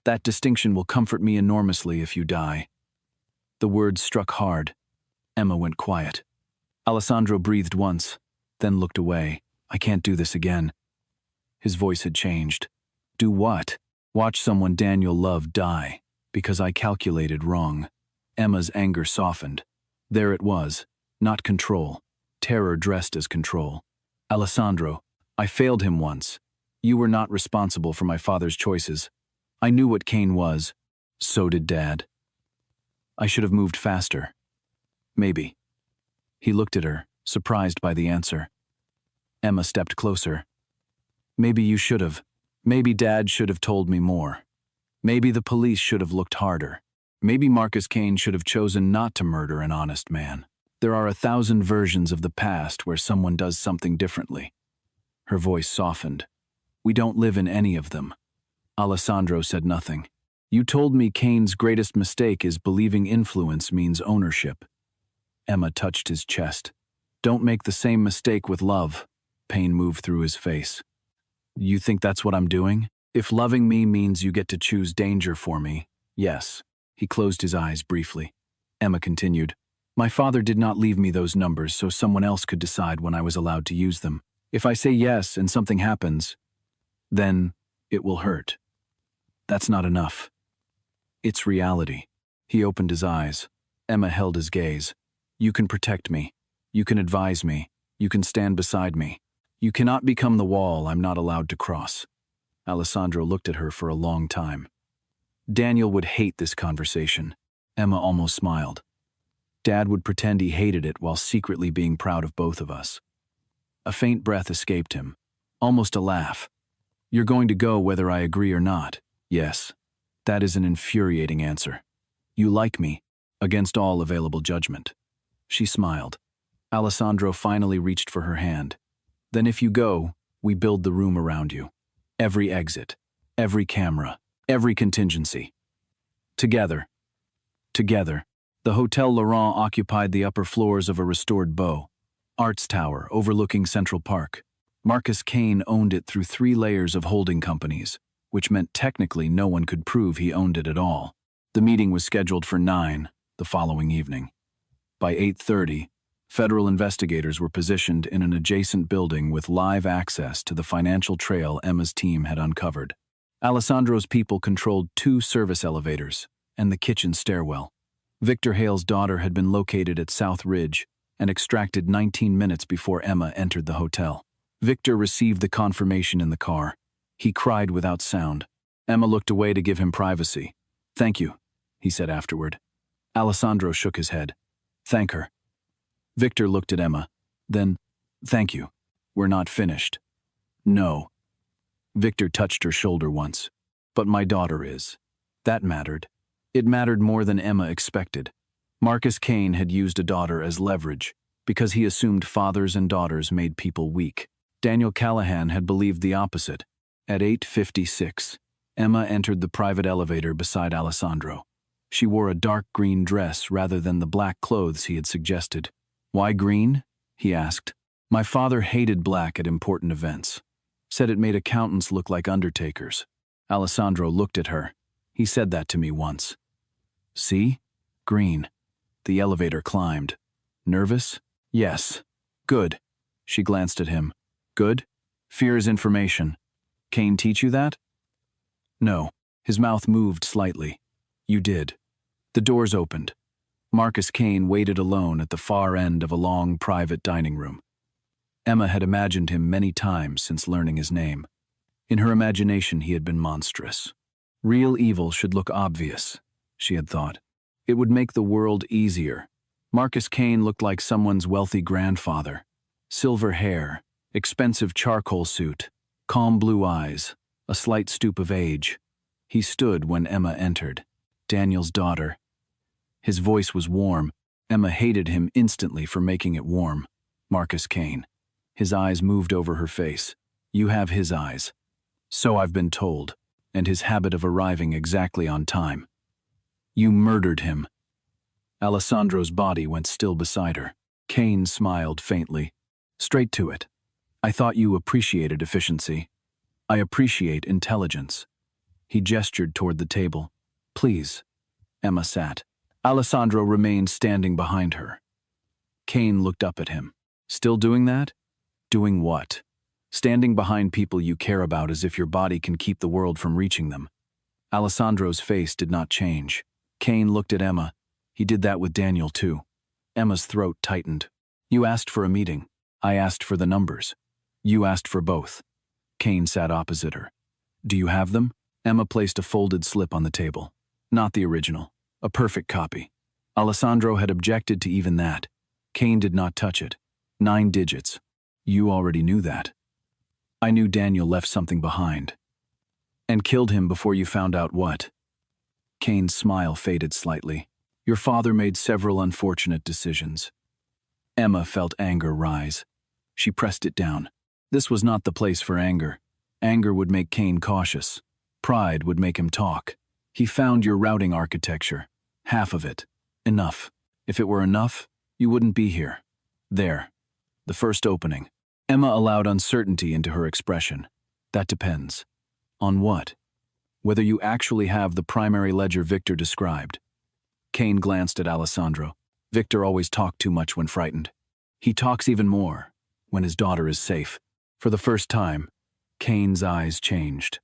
That distinction will comfort me enormously if you die. The words struck hard. Emma went quiet. Alessandro breathed once, then looked away. I can't do this again. His voice had changed. Do what? Watch someone Daniel loved die, because I calculated wrong. Emma's anger softened. There it was, not control. Terror dressed as control. Alessandro, I failed him once. You were not responsible for my father's choices. I knew what Kane was. So did Dad. I should have moved faster. Maybe. He looked at her, surprised by the answer. Emma stepped closer. Maybe you should have. Maybe Dad should have told me more. Maybe the police should have looked harder. Maybe Marcus Kane should have chosen not to murder an honest man. There are 1,000 versions of the past where someone does something differently. Her voice softened. We don't live in any of them. Alessandro said nothing. You told me Kane's greatest mistake is believing influence means ownership. Emma touched his chest. Don't make the same mistake with love. Pain moved through his face. You think that's what I'm doing? If loving me means you get to choose danger for me, yes. He closed his eyes briefly. Emma continued. My father did not leave me those numbers so someone else could decide when I was allowed to use them. If I say yes and something happens, then it will hurt. That's not enough. It's reality. He opened his eyes. Emma held his gaze. You can protect me. You can advise me. You can stand beside me. You cannot become the wall I'm not allowed to cross. Alessandro looked at her for a long time. Daniel would hate this conversation. Emma almost smiled. Dad would pretend he hated it while secretly being proud of both of us. A faint breath escaped him. Almost a laugh. You're going to go whether I agree or not. Yes. That is an infuriating answer. You like me, against all available judgment. She smiled. Alessandro finally reached for her hand. Then if you go, we build the room around you. Every exit, every camera, every contingency. Together. Together. The Hotel Laurent occupied the upper floors of a restored Beau Arts Tower overlooking Central Park. Marcus Kane owned it through 3 layers of holding companies, which meant technically no one could prove he owned it at all. The meeting was scheduled for 9 the following evening. By 8:30, federal investigators were positioned in an adjacent building with live access to the financial trail Emma's team had uncovered. Alessandro's people controlled 2 service elevators and the kitchen stairwell. Victor Hale's daughter had been located at South Ridge and extracted 19 minutes before Emma entered the hotel. Victor received the confirmation in the car. He cried without sound. Emma looked away to give him privacy. Thank you, he said afterward. Alessandro shook his head. Thank her. Victor looked at Emma. Then, thank you. We're not finished. No. Victor touched her shoulder once. But my daughter is. That mattered. It mattered more than Emma expected. Marcus Kane had used a daughter as leverage because he assumed fathers and daughters made people weak. Daniel Callahan had believed the opposite. At 8:56, Emma entered the private elevator beside Alessandro. She wore a dark green dress rather than the black clothes he had suggested. "Why green?" he asked. "My father hated black at important events. Said it made accountants look like undertakers." Alessandro looked at her. "He said that to me once." "See? Green." The elevator climbed. "Nervous?" "Yes." "Good." She glanced at him. "Good? Fear is information. Kane teach you that?" "No." His mouth moved slightly. "You did." The doors opened. Marcus Kane waited alone at the far end of a long private dining room. Emma had imagined him many times since learning his name. In her imagination he had been monstrous. Real evil should look obvious, she had thought. It would make the world easier. Marcus Kane looked like someone's wealthy grandfather. Silver hair, expensive charcoal suit, calm blue eyes, a slight stoop of age. He stood when Emma entered. Daniel's daughter. His voice was warm. Emma hated him instantly for making it warm. Marcus Kane. His eyes moved over her face. "You have his eyes." "So I've been told," and his habit of arriving exactly on time. "You murdered him." Alessandro's body went still beside her. Kane smiled faintly. "Straight to it. I thought you appreciated efficiency. I appreciate intelligence." He gestured toward the table. "Please." Emma sat. Alessandro remained standing behind her. Kane looked up at him. "Still doing that?" "Doing what?" "Standing behind people you care about as if your body can keep the world from reaching them." Alessandro's face did not change. Kane looked at Emma. He did that with Daniel too. Emma's throat tightened. "You asked for a meeting. I asked for the numbers. You asked for both." Kane sat opposite her. "Do you have them?" Emma placed a folded slip on the table. "Not the original. A perfect copy." Alessandro had objected to even that. Kane did not touch it. 9 digits. "You already knew that." "I knew Daniel left something behind." "And killed him before you found out what?" Kane's smile faded slightly. "Your father made several unfortunate decisions." Emma felt anger rise. She pressed it down. This was not the place for anger. Anger would make Kane cautious. Pride would make him talk. "He found your routing architecture. Half of it. Enough. If it were enough, you wouldn't be here." "There. The first opening." Emma allowed uncertainty into her expression. "That depends." "On what?" "Whether you actually have the primary ledger Victor described." Kane glanced at Alessandro. "Victor always talked too much when frightened. He talks even more when his daughter is safe." For the first time, Kane's eyes changed.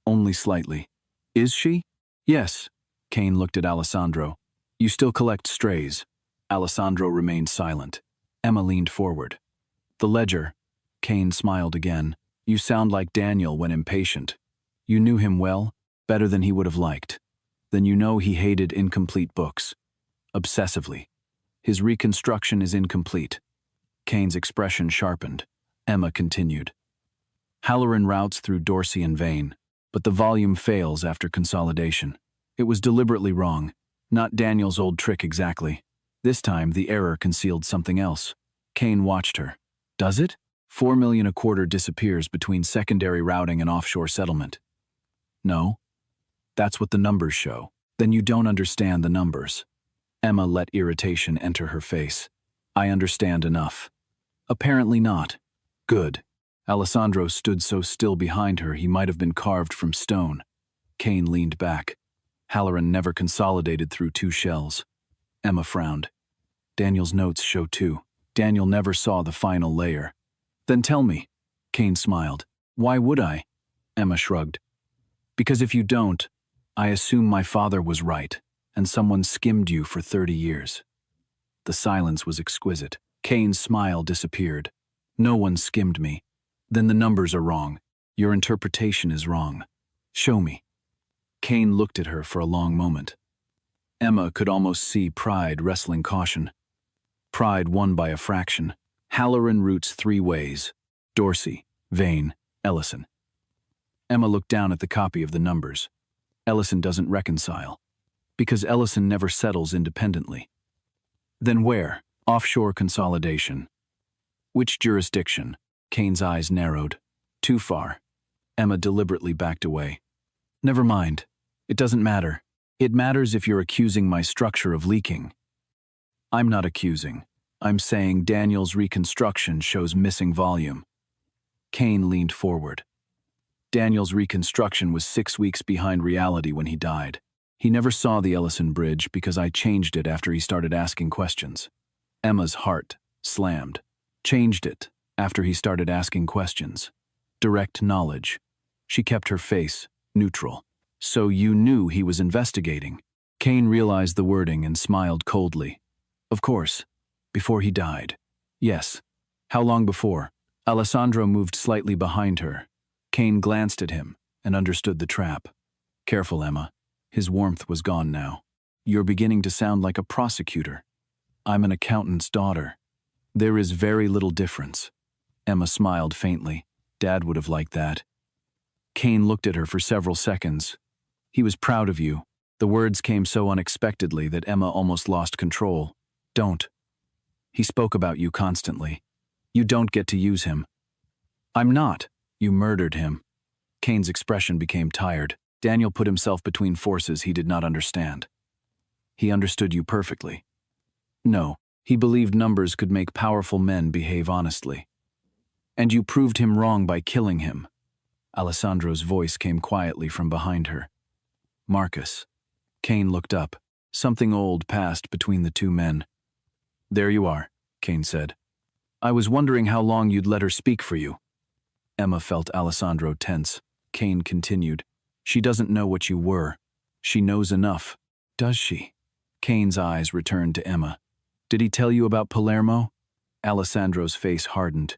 Only slightly. "Is she?" "Yes." Kane looked at Alessandro. "You still collect strays." Alessandro remained silent. Emma leaned forward. "The ledger." Kane smiled again. "You sound like Daniel when impatient. You knew him well, better than he would have liked. Then you know he hated incomplete books. Obsessively. His reconstruction is incomplete." Kane's expression sharpened. Emma continued. "Halloran routes through Dorsey and Vane, but the volume fails after consolidation. It was deliberately wrong, not Daniel's old trick exactly. This time the error concealed something else." Kane watched her. "Does it? 4 million a quarter disappears between secondary routing and offshore settlement." "No. That's what the numbers show." "Then you don't understand the numbers." Emma let irritation enter her face. "I understand enough." "Apparently not." "Good." Alessandro stood so still behind her he might have been carved from stone. Kane leaned back. "Halloran never consolidated through 2 shells." Emma frowned. "Daniel's notes show 2. Daniel never saw the final layer." "Then tell me." Kane smiled. "Why would I?" Emma shrugged. "Because if you don't, I assume my father was right, and someone skimmed you for 30 years. The silence was exquisite. Kane's smile disappeared. "No one skimmed me." "Then the numbers are wrong. Your interpretation is wrong. Show me." Kane looked at her for a long moment. Emma could almost see pride wrestling caution. Pride won by a fraction. "Halloran routes 3 ways. Dorsey, Vane, Ellison." Emma looked down at the copy of the numbers. "Ellison doesn't reconcile." "Because Ellison never settles independently." "Then where?" "Offshore consolidation." "Which jurisdiction?" Kane's eyes narrowed. "Too far." Emma deliberately backed away. "Never mind. It doesn't matter. It matters if you're accusing my structure of leaking. I'm not accusing. I'm saying Daniel's reconstruction shows missing volume. Kane leaned forward. Daniel's reconstruction was 6 weeks behind reality when he died. He never saw the Ellison Bridge because I changed it after he started asking questions. Emma's heart slammed. Changed it after he started asking questions. Direct knowledge. She kept her face neutral. So you knew he was investigating. Kane realized the wording and smiled coldly. Of course. Before he died. Yes. How long before? Alessandro moved slightly behind her. Kane glanced at him and understood the trap. Careful, Emma. His warmth was gone now. You're beginning to sound like a prosecutor. I'm an accountant's daughter. There is very little difference. Emma smiled faintly. Dad would have liked that. Kane looked at her for several seconds. He was proud of you. The words came so unexpectedly that Emma almost lost control. Don't. He spoke about you constantly. You don't get to use him. I'm not. You murdered him. Kane's expression became tired. Daniel put himself between forces he did not understand. He understood you perfectly. No, he believed numbers could make powerful men behave honestly. And you proved him wrong by killing him. Alessandro's voice came quietly from behind her. Marcus. Kane looked up. Something old passed between the two men. There you are, Kane said. I was wondering how long you'd let her speak for you. Emma felt Alessandro tense. Kane continued. She doesn't know what you were. She knows enough. Does she? Kane's eyes returned to Emma. Did he tell you about Palermo? Alessandro's face hardened.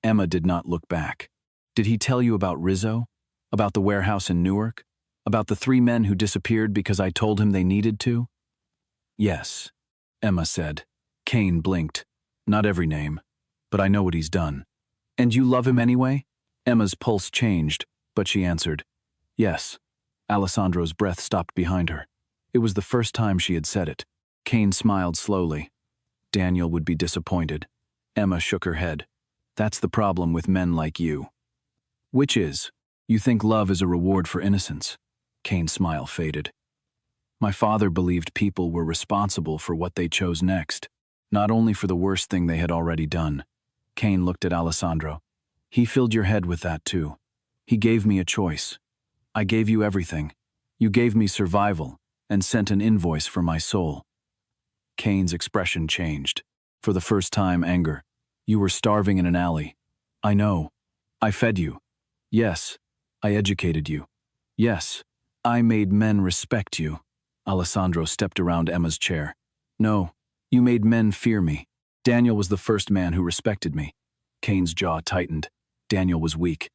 Emma did not look back. Did he tell you about Rizzo? About the warehouse in Newark? About the 3 men who disappeared because I told him they needed to? Yes, Emma said. Kane blinked. Not every name, but I know what he's done. And you love him anyway? Emma's pulse changed, but she answered. Yes. Alessandro's breath stopped behind her. It was the first time she had said it. Kane smiled slowly. Daniel would be disappointed. Emma shook her head. That's the problem with men like you. Which is, you think love is a reward for innocence. Kane's smile faded. My father believed people were responsible for what they chose next, not only for the worst thing they had already done. Kane looked at Alessandro. He filled your head with that too. He gave me a choice. I gave you everything. You gave me survival and sent an invoice for my soul. Kane's expression changed. For the first time, anger. You were starving in an alley. I know. I fed you. Yes. I educated you. Yes. I made men respect you. Alessandro stepped around Emma's chair. No. You made men fear me. Daniel was the first man who respected me. Kane's jaw tightened. Daniel was weak.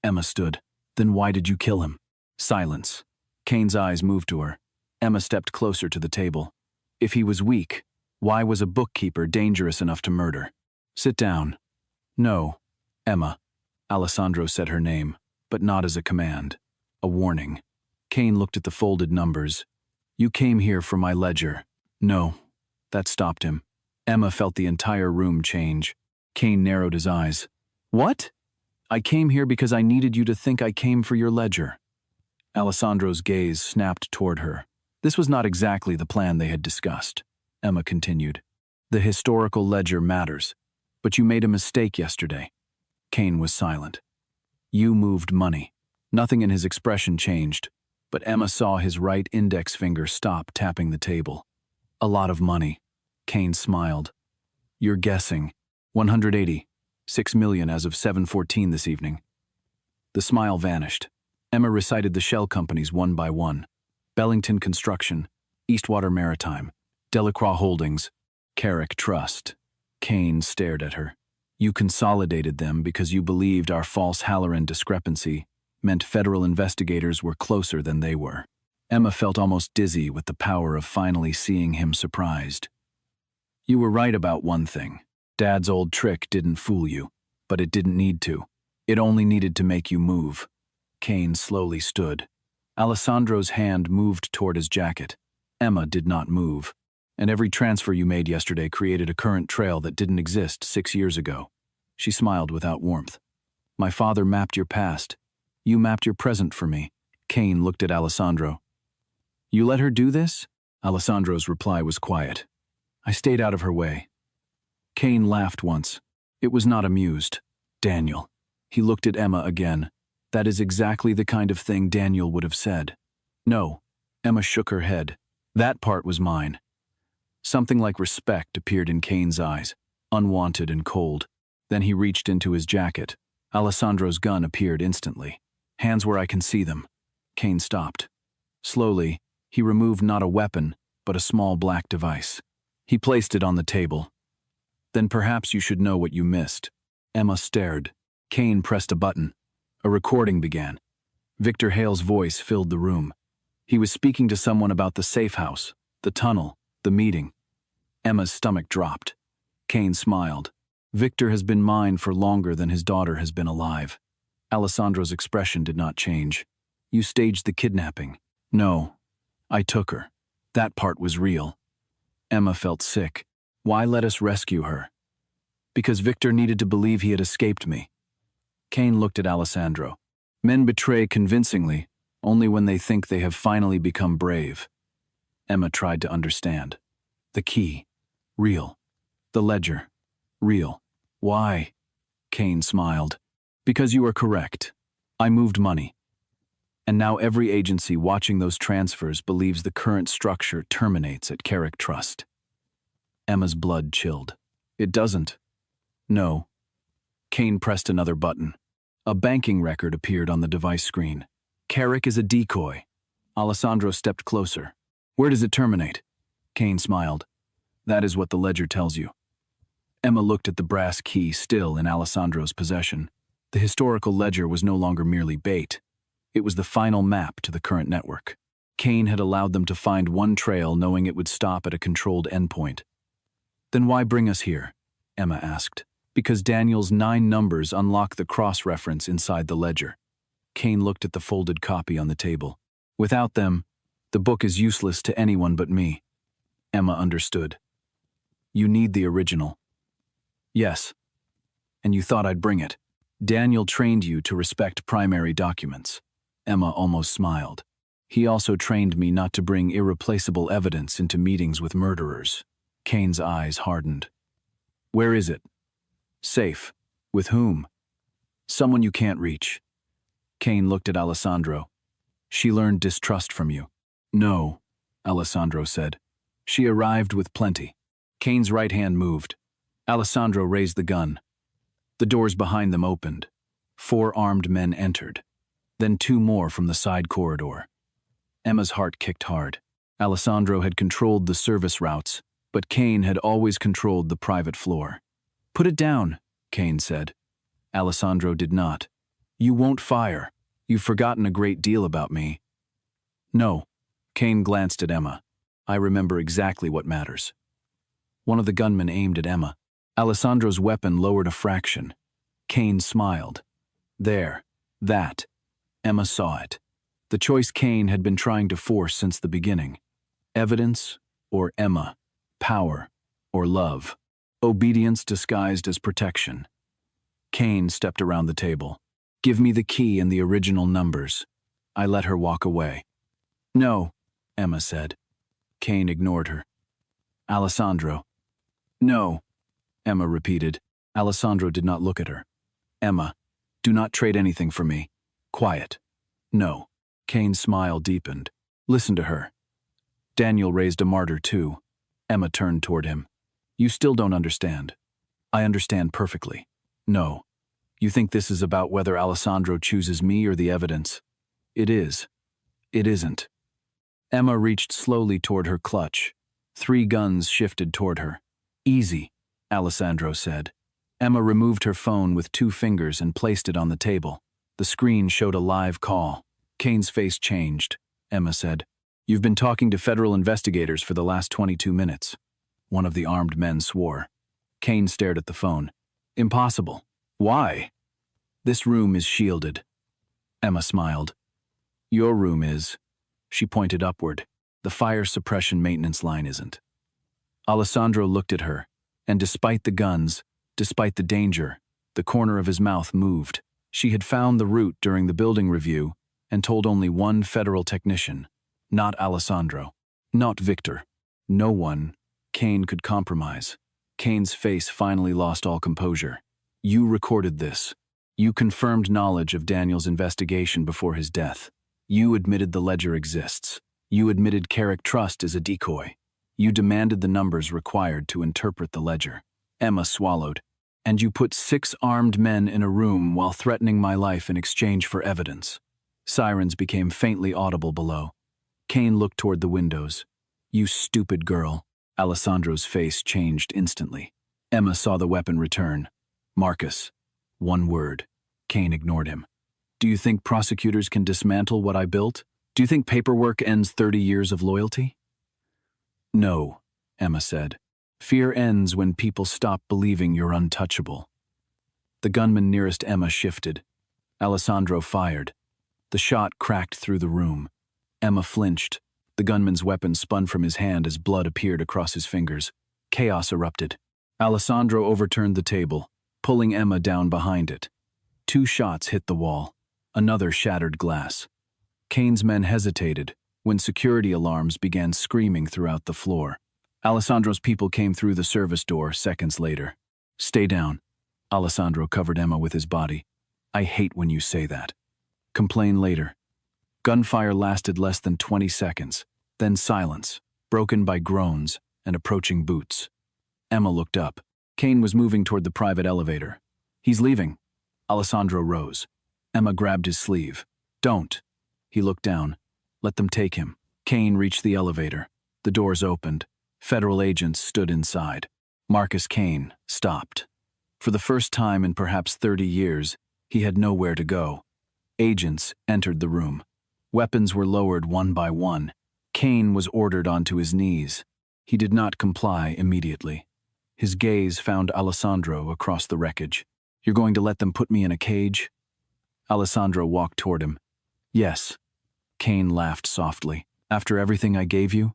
Emma stood. Then why did you kill him? Silence. Kane's eyes moved to her. Emma stepped closer to the table. If he was weak, why was a bookkeeper dangerous enough to murder? Sit down. No. Emma. Alessandro said her name, but not as a command. A warning. Kane looked at the folded numbers. You came here for my ledger. No. That stopped him. Emma felt the entire room change. Kane narrowed his eyes. What? I came here because I needed you to think I came for your ledger. Alessandro's gaze snapped toward her. This was not exactly the plan they had discussed. Emma continued. The historical ledger matters, but you made a mistake yesterday. Kane was silent. You moved money. Nothing in his expression changed, but Emma saw his right index finger stop tapping the table. A lot of money. Kane smiled. You're guessing. 180. 6 million as of 7:14 this evening. The smile vanished. Emma recited the shell companies one by one. Bellington Construction, Eastwater Maritime, Delacroix Holdings, Carrick Trust. Kane stared at her. You consolidated them because you believed our false Halloran discrepancy meant federal investigators were closer than they were. Emma felt almost dizzy with the power of finally seeing him surprised. You were right about one thing. Dad's old trick didn't fool you, but it didn't need to. It only needed to make you move. Kane slowly stood. Alessandro's hand moved toward his jacket. Emma did not move. And every transfer you made yesterday created a current trail that didn't exist 6 years ago. She smiled without warmth. My father mapped your past. You mapped your present for me. Kane looked at Alessandro. You let her do this? Alessandro's reply was quiet. I stayed out of her way. Kane laughed once. It was not amused. Daniel. He looked at Emma again. That is exactly the kind of thing Daniel would have said. No. Emma shook her head. That part was mine. Something like respect appeared in Kane's eyes, unwanted and cold. Then he reached into his jacket. Alessandro's gun appeared instantly. Hands where I can see them. Kane stopped. Slowly, he removed not a weapon, but a small black device. He placed it on the table. Then perhaps you should know what you missed. Emma stared. Kane pressed a button. A recording began. Victor Hale's voice filled the room. He was speaking to someone about the safe house, the tunnel, the meeting. Emma's stomach dropped. Kane smiled. Victor has been mine for longer than his daughter has been alive. Alessandro's expression did not change. You staged the kidnapping. No. I took her. That part was real. Emma felt sick. Why let us rescue her? Because Victor needed to believe he had escaped me. Kane looked at Alessandro. Men betray convincingly, only when they think they have finally become brave. Emma tried to understand. The key. Real. The ledger. Real. Why? Kane smiled. Because you are correct. I moved money. And now every agency watching those transfers believes the current structure terminates at Carrick Trust. Emma's blood chilled. It doesn't. No. Kane pressed another button. A banking record appeared on the device screen. Carrick is a decoy. Alessandro stepped closer. Where does it terminate? Kane smiled. That is what the ledger tells you. Emma looked at the brass key still in Alessandro's possession. The historical ledger was no longer merely bait. It was the final map to the current network. Kane had allowed them to find one trail knowing it would stop at a controlled endpoint. Then why bring us here? Emma asked. Because Daniel's 9 numbers unlock the cross-reference inside the ledger. Kane looked at the folded copy on the table. Without them, the book is useless to anyone but me. Emma understood. You need the original. Yes. And you thought I'd bring it. Daniel trained you to respect primary documents. Emma almost smiled. He also trained me not to bring irreplaceable evidence into meetings with murderers. Kane's eyes hardened. Where is it? Safe. With whom? Someone you can't reach. Kane looked at Alessandro. She learned distrust from you. No, Alessandro said. She arrived with plenty. Kane's right hand moved. Alessandro raised the gun. The doors behind them opened. 4 armed men entered. Then 2 more from the side corridor. Emma's heart kicked hard. Alessandro had controlled the service routes, but Kane had always controlled the private floor. Put it down, Kane said. Alessandro did not. You won't fire. You've forgotten a great deal about me. No. Kane glanced at Emma. I remember exactly what matters. One of the gunmen aimed at Emma. Alessandro's weapon lowered a fraction. Kane smiled. There. That. Emma saw it. The choice Kane had been trying to force since the beginning. Evidence or Emma. Power or love. Obedience disguised as protection. Kane stepped around the table. Give me the key and the original numbers. I let her walk away. No, Emma said. Kane ignored her. Alessandro. No, Emma repeated. Alessandro did not look at her. Emma, do not trade anything for me. Quiet. No. Kane's smile deepened. Listen to her. Daniel raised a martyr too. Emma turned toward him. You still don't understand. I understand perfectly. No. You think this is about whether Alessandro chooses me or the evidence. It is. It isn't. Emma reached slowly toward her clutch. 3 guns shifted toward her. Easy, Alessandro said. Emma removed her phone with 2 fingers and placed it on the table. The screen showed a live call. Kane's face changed. Emma said, You've been talking to federal investigators for the last 22 minutes. One of the armed men swore. Kane stared at the phone. Impossible. Why? This room is shielded. Emma smiled. Your room is. She pointed upward. The fire suppression maintenance line isn't. Alessandro looked at her, and despite the guns, despite the danger, the corner of his mouth moved. She had found the route during the building review and told only one federal technician. Not Alessandro. Not Victor. No one Kane could compromise. Kane's face finally lost all composure. You recorded this. You confirmed knowledge of Daniel's investigation before his death. You admitted the ledger exists. You admitted Carrick Trust is a decoy. You demanded the numbers required to interpret the ledger. Emma swallowed. And you put 6 armed men in a room while threatening my life in exchange for evidence. Sirens became faintly audible below. Kane looked toward the windows. You stupid girl. Alessandro's face changed instantly. Emma saw the weapon return. Marcus. One word. Kane ignored him. Do you think prosecutors can dismantle what I built? Do you think paperwork ends 30 years of loyalty? No, Emma said. Fear ends when people stop believing you're untouchable. The gunman nearest Emma shifted. Alessandro fired. The shot cracked through the room. Emma flinched. The gunman's weapon spun from his hand as blood appeared across his fingers. Chaos erupted. Alessandro overturned the table, pulling Emma down behind it. 2 shots hit the wall. Another shattered glass. Kane's men hesitated when security alarms began screaming throughout the floor. Alessandro's people came through the service door seconds later. Stay down. Alessandro covered Emma with his body. I hate when you say that. Complain later. Gunfire lasted less than 20 seconds, then silence, broken by groans and approaching boots. Emma looked up. Kane was moving toward the private elevator. He's leaving. Alessandro rose. Emma grabbed his sleeve. Don't. He looked down. Let them take him. Kane reached the elevator. The doors opened. Federal agents stood inside. Marcus Kane stopped. For the first time in perhaps 30 years, he had nowhere to go. Agents entered the room. Weapons were lowered one by one. Kane was ordered onto his knees. He did not comply immediately. His gaze found Alessandro across the wreckage. You're going to let them put me in a cage? Alessandro walked toward him. Yes. Kane laughed softly. After everything I gave you?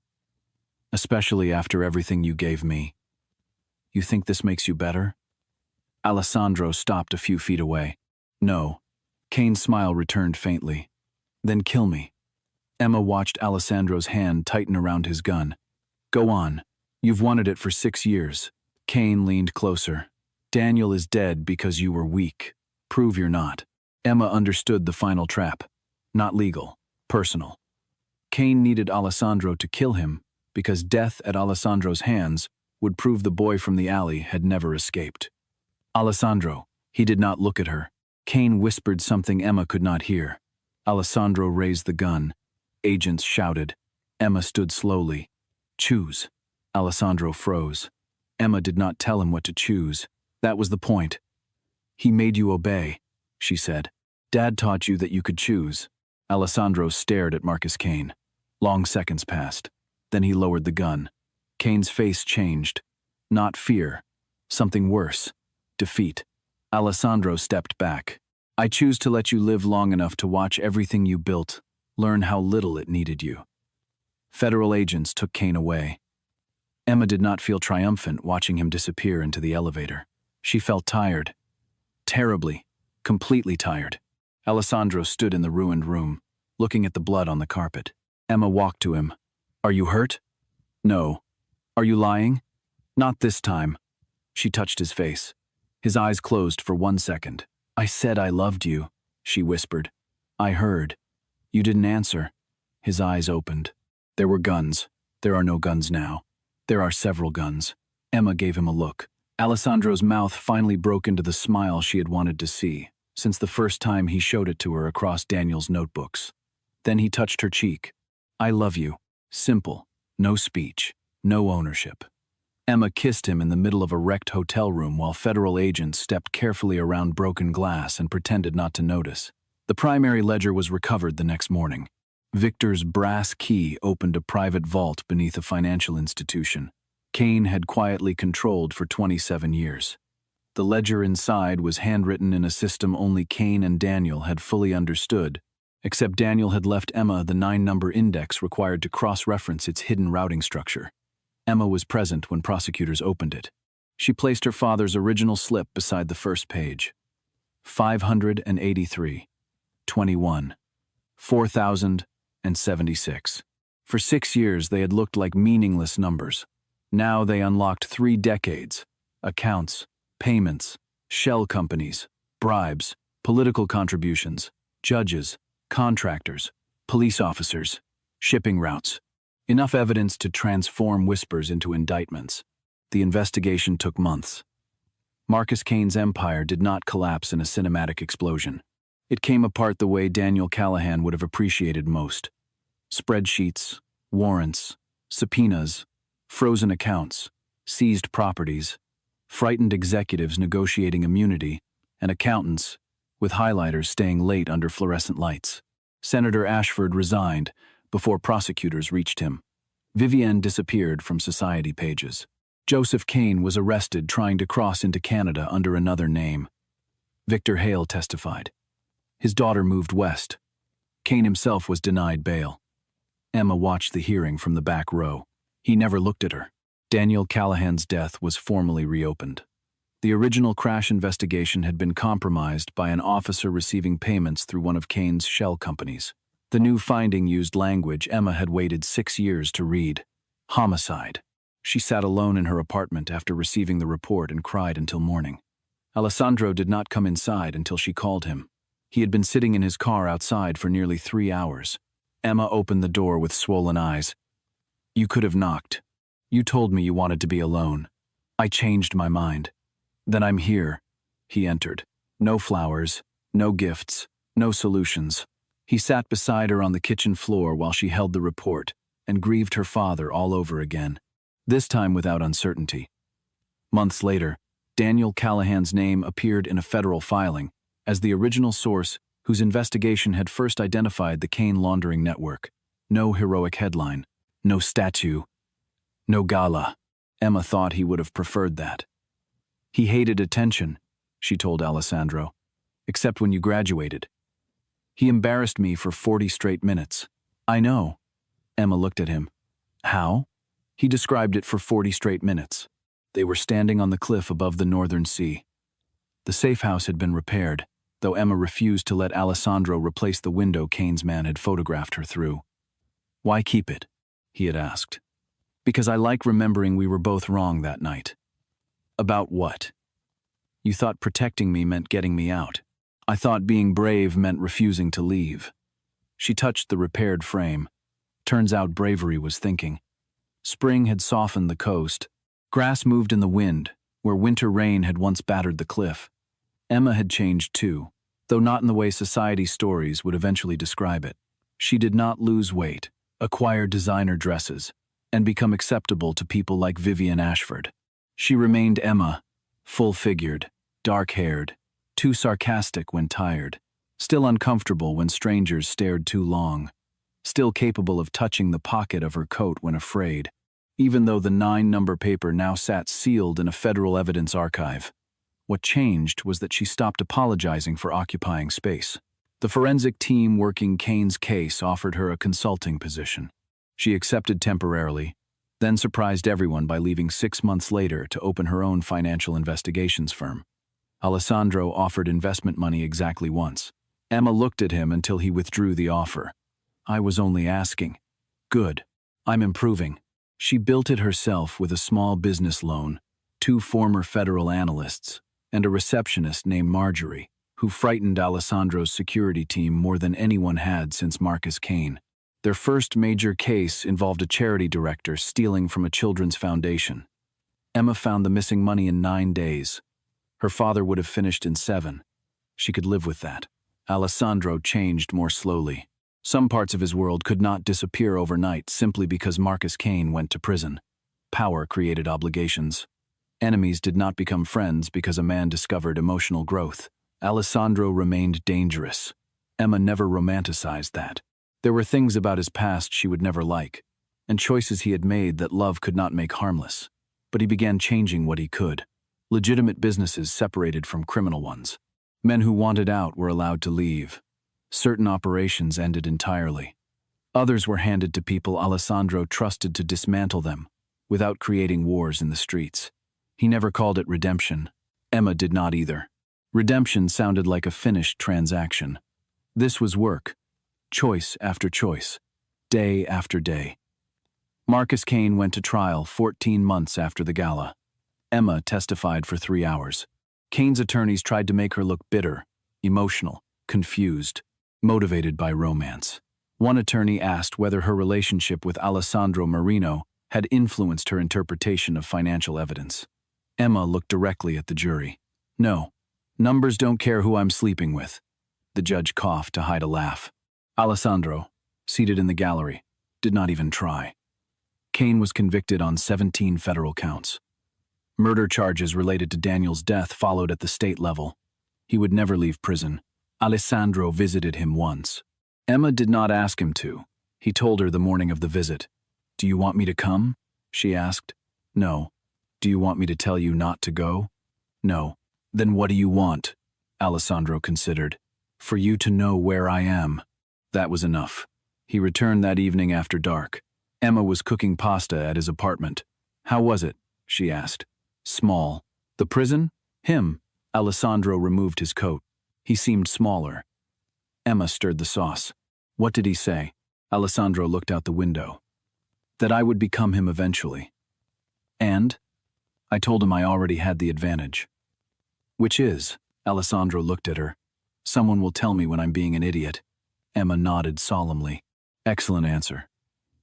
Especially after everything you gave me. You think this makes you better? Alessandro stopped a few feet away. No. Kane's smile returned faintly. Then kill me. Emma watched Alessandro's hand tighten around his gun. Go on. You've wanted it for 6 years. Kane leaned closer. Daniel is dead because you were weak. Prove you're not. Emma understood the final trap. Not legal. Personal. Kane needed Alessandro to kill him because death at Alessandro's hands would prove the boy from the alley had never escaped. Alessandro. He did not look at her. Kane whispered something Emma could not hear. Alessandro raised the gun. Agents shouted. Emma stood slowly. Choose. Alessandro froze. Emma did not tell him what to choose. That was the point. He made you obey, she said. Dad taught you that you could choose. Alessandro stared at Marcus Kane. Long seconds passed. Then he lowered the gun. Kane's face changed. Not fear. Something worse. Defeat. Alessandro stepped back. I choose to let you live long enough to watch everything you built, learn how little it needed you. Federal agents took Kane away. Emma did not feel triumphant watching him disappear into the elevator. She felt tired. Terribly, completely tired. Alessandro stood in the ruined room, looking at the blood on the carpet. Emma walked to him. Are you hurt? No. Are you lying? Not this time. She touched his face. His eyes closed for 1 second. I said I loved you, she whispered. I heard. You didn't answer. His eyes opened. There were guns. There are no guns now. There are several guns. Emma gave him a look. Alessandro's mouth finally broke into the smile she had wanted to see, since the first time he showed it to her across Daniel's notebooks. Then he touched her cheek. I love you. Simple. No speech. No ownership. Emma kissed him in the middle of a wrecked hotel room while federal agents stepped carefully around broken glass and pretended not to notice. The primary ledger was recovered the next morning. Victor's brass key opened a private vault beneath a financial institution. Kane had quietly controlled for 27 years. The ledger inside was handwritten in a system only Kane and Daniel had fully understood, except Daniel had left Emma the 9-number index required to cross-reference its hidden routing structure. Emma was present when prosecutors opened it. She placed her father's original slip beside the first page. 583, 21, 4,076. For 6 years, they had looked like meaningless numbers. Now they unlocked 3 decades. Accounts, payments, shell companies, bribes, political contributions, judges, contractors, police officers, shipping routes. Enough evidence to transform whispers into indictments. The investigation took months. Marcus Kane's empire did not collapse in a cinematic explosion. It came apart the way Daniel Callahan would have appreciated most. Spreadsheets, warrants, subpoenas, frozen accounts, seized properties, frightened executives negotiating immunity, and accountants, with highlighters staying late under fluorescent lights. Senator Ashford resigned before prosecutors reached him. Vivienne disappeared from society pages. Joseph Kane was arrested trying to cross into Canada under another name. Victor Hale testified. His daughter moved west. Kane himself was denied bail. Emma watched the hearing from the back row. He never looked at her. Daniel Callahan's death was formally reopened. The original crash investigation had been compromised by an officer receiving payments through one of Kane's shell companies. The new finding used language Emma had waited 6 years to read. Homicide. She sat alone in her apartment after receiving the report and cried until morning. Alessandro did not come inside until she called him. He had been sitting in his car outside for nearly 3 hours. Emma opened the door with swollen eyes. "You could have knocked. You told me you wanted to be alone. I changed my mind. Then I'm here." He entered. No flowers, no gifts, no solutions. He sat beside her on the kitchen floor while she held the report and grieved her father all over again. This time without uncertainty. Months later, Daniel Callahan's name appeared in a federal filing as the original source whose investigation had first identified the Kane laundering network. No heroic headline, no statue, no gala. Emma thought he would have preferred that. "He hated attention," she told Alessandro, "except when you graduated. He embarrassed me for 40 straight minutes." "I know." Emma looked at him. "How?" He described it for 40 straight minutes. They were standing on the cliff above the northern sea. The safe house had been repaired, though Emma refused to let Alessandro replace the window Kane's man had photographed her through. "Why keep it?" he had asked. "Because I like remembering we were both wrong that night." "About what?" "You thought protecting me meant getting me out. I thought being brave meant refusing to leave." She touched the repaired frame. Turns out bravery was thinking. Spring had softened the coast. Grass moved in the wind, where winter rain had once battered the cliff. Emma had changed too, though not in the way society stories would eventually describe it. She did not lose weight, acquire designer dresses, and become acceptable to people like Vivienne Ashford. She remained Emma, full-figured, dark-haired, too sarcastic when tired, still uncomfortable when strangers stared too long, still capable of touching the pocket of her coat when afraid, even though the 9-number paper now sat sealed in a federal evidence archive. What changed was that she stopped apologizing for occupying space. The forensic team working Kane's case offered her a consulting position. She accepted temporarily, then surprised everyone by leaving 6 months later to open her own financial investigations firm. Alessandro offered investment money exactly once. Emma looked at him until he withdrew the offer. "I was only asking." "Good. I'm improving." She built it herself with a small business loan, 2 former federal analysts, and a receptionist named Marjorie, who frightened Alessandro's security team more than anyone had since Marcus Kane. Their first major case involved a charity director stealing from a children's foundation. Emma found the missing money in 9 days. Her father would have finished in 7. She could live with that. Alessandro changed more slowly. Some parts of his world could not disappear overnight simply because Marcus Kane went to prison. Power created obligations. Enemies did not become friends because a man discovered emotional growth. Alessandro remained dangerous. Emma never romanticized that. There were things about his past she would never like, and choices he had made that love could not make harmless. But he began changing what he could. Legitimate businesses separated from criminal ones. Men who wanted out were allowed to leave. Certain operations ended entirely. Others were handed to people Alessandro trusted to dismantle them, without creating wars in the streets. He never called it redemption. Emma did not either. Redemption sounded like a finished transaction. This was work. Choice after choice. day after day. Marcus Kane went to trial 14 months after the gala. Emma testified for 3 hours. Kane's attorneys tried to make her look bitter, emotional, confused, motivated by romance. One attorney asked whether her relationship with Alessandro Marino had influenced her interpretation of financial evidence. Emma looked directly at the jury. "No, numbers don't care who I'm sleeping with." The judge coughed to hide a laugh. Alessandro, seated in the gallery, did not even try. Kane was convicted on 17 federal counts. Murder charges related to Daniel's death followed at the state level. He would never leave prison. Alessandro visited him once. Emma did not ask him to. He told her the morning of the visit. "Do you want me to come?" she asked. "No." "Do you want me to tell you not to go?" "No." "Then what do you want?" Alessandro considered. "For you to know where I am." That was enough. He returned that evening after dark. Emma was cooking pasta at his apartment. "How was it?" she asked. "Small." "The prison?" "Him." Alessandro removed his coat. He seemed smaller. Emma stirred the sauce. "What did he say?" Alessandro looked out the window. "That I would become him eventually." "And?" "I told him I already had the advantage." "Which is?" Alessandro looked at her. "Someone will tell me when I'm being an idiot." Emma nodded solemnly. "Excellent answer."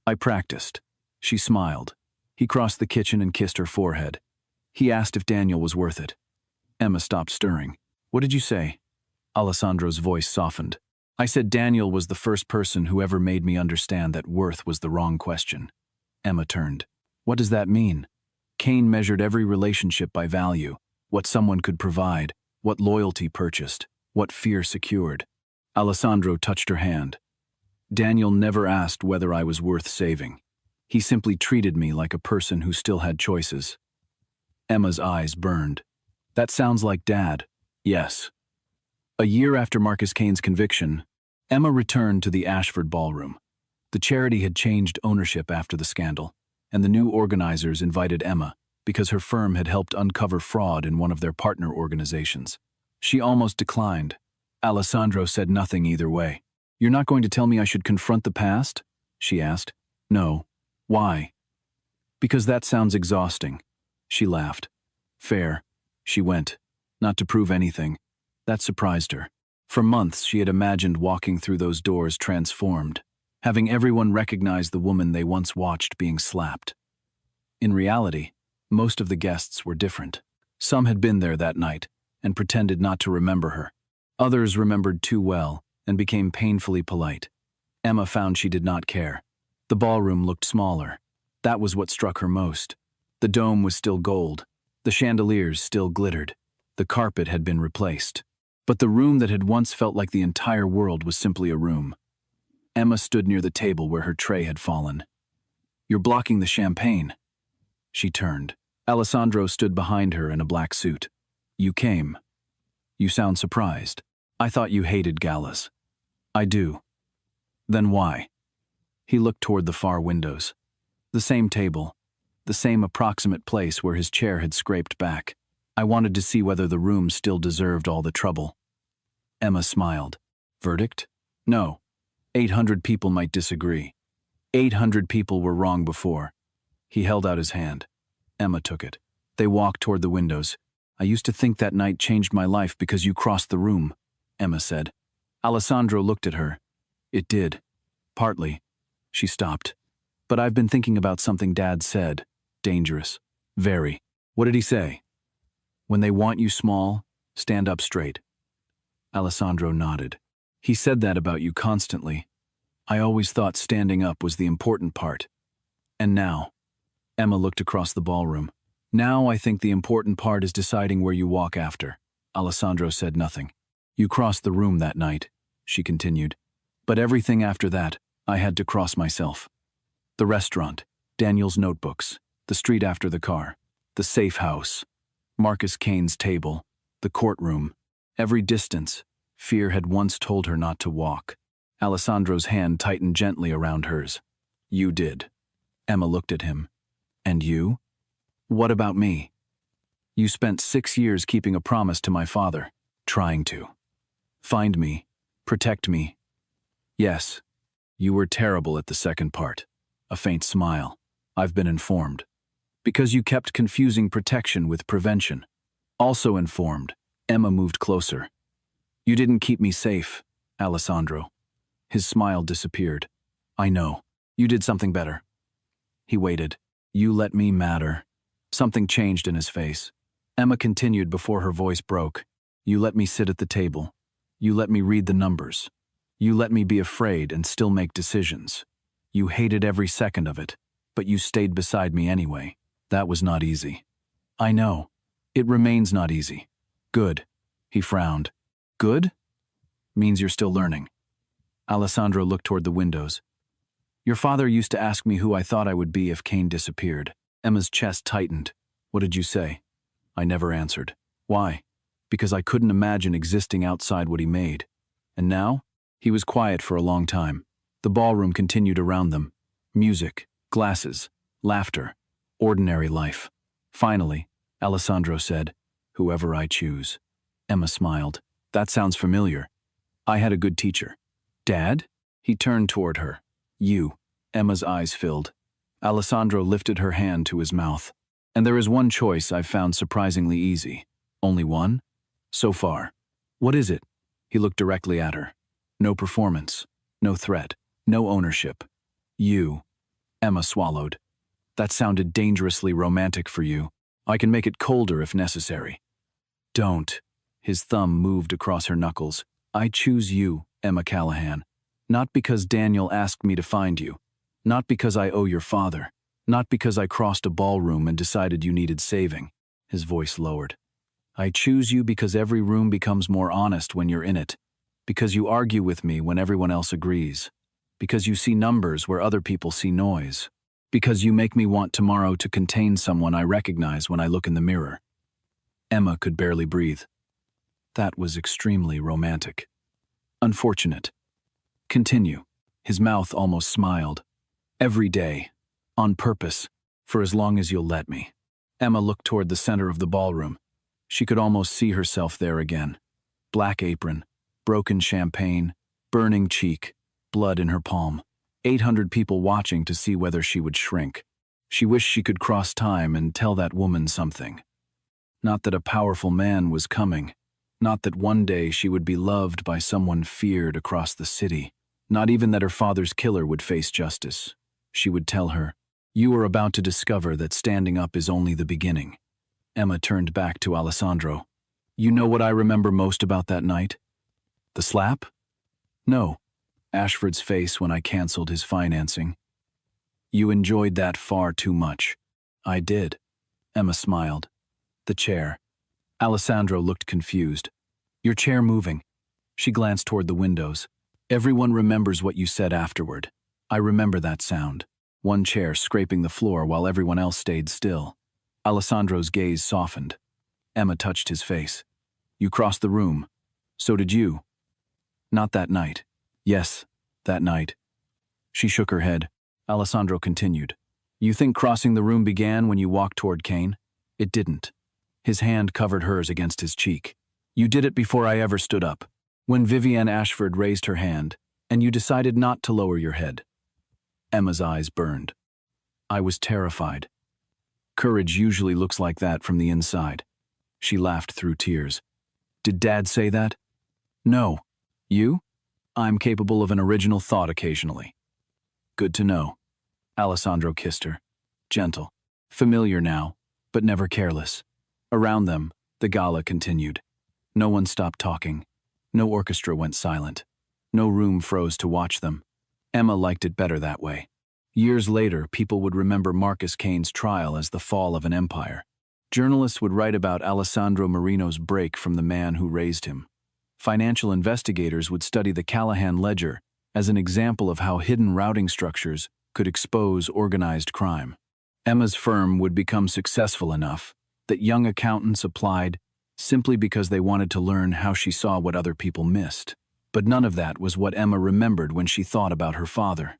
"I practiced." She smiled. He crossed the kitchen and kissed her forehead. He asked if Daniel was worth it. Emma stopped stirring. "What did you say?" Alessandro's voice softened. "I said Daniel was the first person who ever made me understand that worth was the wrong question." Emma turned. "What does that mean?" Kane measured every relationship by value, what someone could provide, what loyalty purchased, what fear secured. Alessandro touched her hand. "Daniel never asked whether I was worth saving. He simply treated me like a person who still had choices." Emma's eyes burned. "That sounds like Dad." "Yes." A year after Marcus Kane's conviction, Emma returned to the Ashford Ballroom. The charity had changed ownership after the scandal, and the new organizers invited Emma because her firm had helped uncover fraud in one of their partner organizations. She almost declined. Alessandro said nothing either way. "You're not going to tell me I should confront the past?" she asked. "No." "Why?" "Because that sounds exhausting." She laughed. "Fair." She went, not to prove anything. That surprised her. For months she had imagined walking through those doors transformed, having everyone recognize the woman they once watched being slapped. In reality, most of the guests were different. Some had been there that night and pretended not to remember her. Others remembered too well and became painfully polite. Emma found she did not care. The ballroom looked smaller. That was what struck her most. The dome was still gold. The chandeliers still glittered. The carpet had been replaced. But the room that had once felt like the entire world was simply a room. Emma stood near the table where her tray had fallen. "You're blocking the champagne." She turned. Alessandro stood behind her in a black suit. "You came. You sound surprised. I thought you hated galas." "I do." "Then why?" He looked toward the far windows. The same table. The same approximate place where his chair had scraped back. "I wanted to see whether the room still deserved all the trouble." Emma smiled. "Verdict?" "No. 800 people might disagree. 800 people were wrong before." He held out his hand. Emma took it. They walked toward the windows. "I used to think that night changed my life because you crossed the room," Emma said. Alessandro looked at her. "It did. Partly." She stopped. "But I've been thinking about something Dad said. Dangerous. Very." "What did he say?" "When they want you small, stand up straight." Alessandro nodded. "He said that about you constantly. I always thought standing up was the important part. And now," Emma looked across the ballroom, "now I think the important part is deciding where you walk after." Alessandro said nothing. "You crossed the room that night," she continued. "But everything after that, I had to cross myself. The restaurant, Daniel's notebooks, the street after the car, the safe house, Marcus Kane's table, the courtroom. Every distance, fear had once told her not to walk. Alessandro's hand tightened gently around hers. "You did." Emma looked at him. "And you?" "What about me?" "You spent 6 years keeping a promise to my father, trying to. Find me, protect me." "Yes." You were terrible at the second part. A faint smile. I've been informed. Because you kept confusing protection with prevention. Also informed. Emma moved closer. You didn't keep me safe, Alessandro. His smile disappeared. I know. You did something better. He waited. You let me matter. Something changed in his face. Emma continued before her voice broke. You let me sit at the table. You let me read the numbers. You let me be afraid and still make decisions. You hated every second of it, but you stayed beside me anyway. That was not easy. I know. It remains not easy. Good. He frowned. Good? Means you're still learning. Alessandro looked toward the windows. Your father used to ask me who I thought I would be if Kane disappeared. Emma's chest tightened. What did you say? I never answered. Why? Because I couldn't imagine existing outside what he made. And now? He was quiet for a long time. The ballroom continued around them. Music, glasses, laughter, ordinary life. Finally, Alessandro said, whoever I choose. Emma smiled. That sounds familiar. I had a good teacher. Dad? He turned toward her. You. Emma's eyes filled. Alessandro lifted her hand to his mouth. And there is one choice I've found surprisingly easy. Only one? So far. What is it? He looked directly at her. No performance. No threat. No ownership. You. Emma swallowed. That sounded dangerously romantic for you. I can make it colder if necessary. Don't. His thumb moved across her knuckles. I choose you, Emma Callahan. Not because Daniel asked me to find you. Not because I owe your father. Not because I crossed a ballroom and decided you needed saving. His voice lowered. I choose you because every room becomes more honest when you're in it. Because you argue with me when everyone else agrees. Because you see numbers where other people see noise. Because you make me want tomorrow to contain someone I recognize when I look in the mirror. Emma could barely breathe. That was extremely romantic. Unfortunate. Continue. His mouth almost smiled. Every day. On purpose. For as long as you'll let me. Emma looked toward the center of the ballroom. She could almost see herself there again. Black apron. Broken champagne, burning cheek, blood in her palm. 800 people watching to see whether she would shrink. She wished she could cross time and tell that woman something. Not that a powerful man was coming. Not that one day she would be loved by someone feared across the city. Not even that her father's killer would face justice. She would tell her, you are about to discover that standing up is only the beginning. Emma turned back to Alessandro. You know what I remember most about that night? The slap? No. Ashford's face when I canceled his financing. You enjoyed that far too much. I did. Emma smiled. The chair. Alessandro looked confused. Your chair moving. She glanced toward the windows. Everyone remembers what you said afterward. I remember that sound. One chair scraping the floor while everyone else stayed still. Alessandro's gaze softened. Emma touched his face. You crossed the room. So did you. Not that night. Yes, that night. She shook her head. Alessandro continued. You think crossing the room began when you walked toward Kane? It didn't. His hand covered hers against his cheek. You did it before I ever stood up. When Vivienne Ashford raised her hand, and you decided not to lower your head. Emma's eyes burned. I was terrified. Courage usually looks like that from the inside. She laughed through tears. Did Dad say that? No. You? I'm capable of an original thought occasionally. Good to know. Alessandro kissed her. Gentle. Familiar now, but never careless. Around them, the gala continued. No one stopped talking. No orchestra went silent. No room froze to watch them. Emma liked it better that way. Years later, people would remember Marcus Kane's trial as the fall of an empire. Journalists would write about Alessandro Marino's break from the man who raised him. Financial investigators would study the Callahan ledger as an example of how hidden routing structures could expose organized crime. Emma's firm would become successful enough that young accountants applied simply because they wanted to learn how she saw what other people missed. But none of that was what Emma remembered when she thought about her father.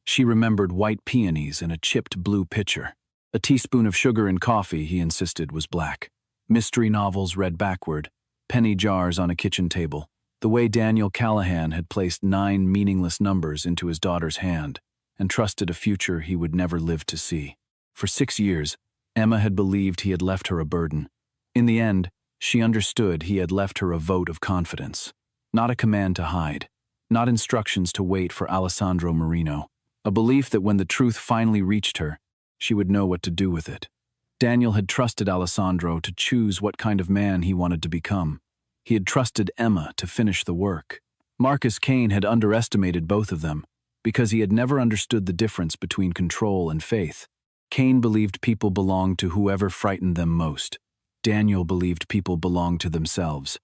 She remembered white peonies in a chipped blue pitcher. A teaspoon of sugar in coffee, he insisted, was black. Mystery novels read backward. Penny jars on a kitchen table. The way Daniel Callahan had placed 9 meaningless numbers into his daughter's hand and trusted a future he would never live to see. For 6 years, Emma had believed he had left her a burden. In the end, she understood he had left her a vote of confidence. Not a command to hide, not instructions to wait for Alessandro Marino. A belief that when the truth finally reached her, she would know what to do with it. Daniel had trusted Alessandro to choose what kind of man he wanted to become. He had trusted Emma to finish the work. Marcus Kane had underestimated both of them because he had never understood the difference between control and faith. Kane believed people belonged to whoever frightened them most. Daniel believed people belonged to themselves.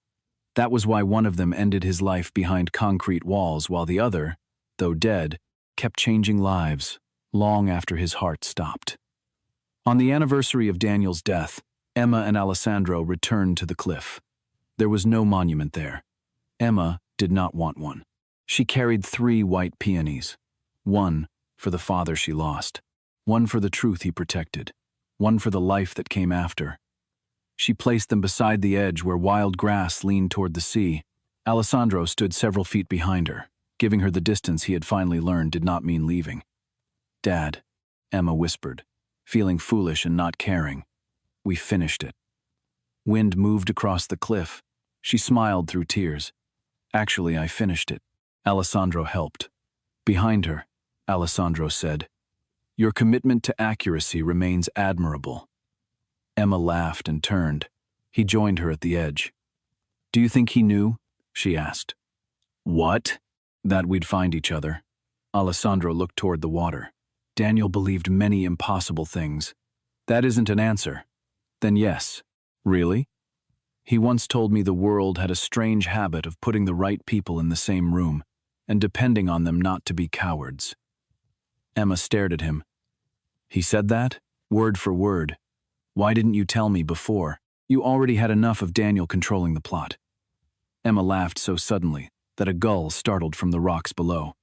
That was why one of them ended his life behind concrete walls while the other, though dead, kept changing lives long after his heart stopped. On the anniversary of Daniel's death, Emma and Alessandro returned to the cliff. There was no monument there. Emma did not want one. She carried 3 white peonies. One for the father she lost, one for the truth he protected, one for the life that came after. She placed them beside the edge where wild grass leaned toward the sea. Alessandro stood several feet behind her, giving her the distance he had finally learned did not mean leaving. "Dad," Emma whispered, feeling foolish and not caring. "We finished it." Wind moved across the cliff. She smiled through tears. "Actually, I finished it." Alessandro helped. Behind her, Alessandro said, "Your commitment to accuracy remains admirable." Emma laughed and turned. He joined her at the edge. "Do you think he knew?" she asked. "What?" "That we'd find each other." Alessandro looked toward the water. "Daniel believed many impossible things." "That isn't an answer." "Then yes." "Really?" "He once told me the world had a strange habit of putting the right people in the same room and depending on them not to be cowards." Emma stared at him. "He said that? Word for word. Why didn't you tell me before? You already had enough of Daniel controlling the plot." Emma laughed so suddenly that a gull startled from the rocks below.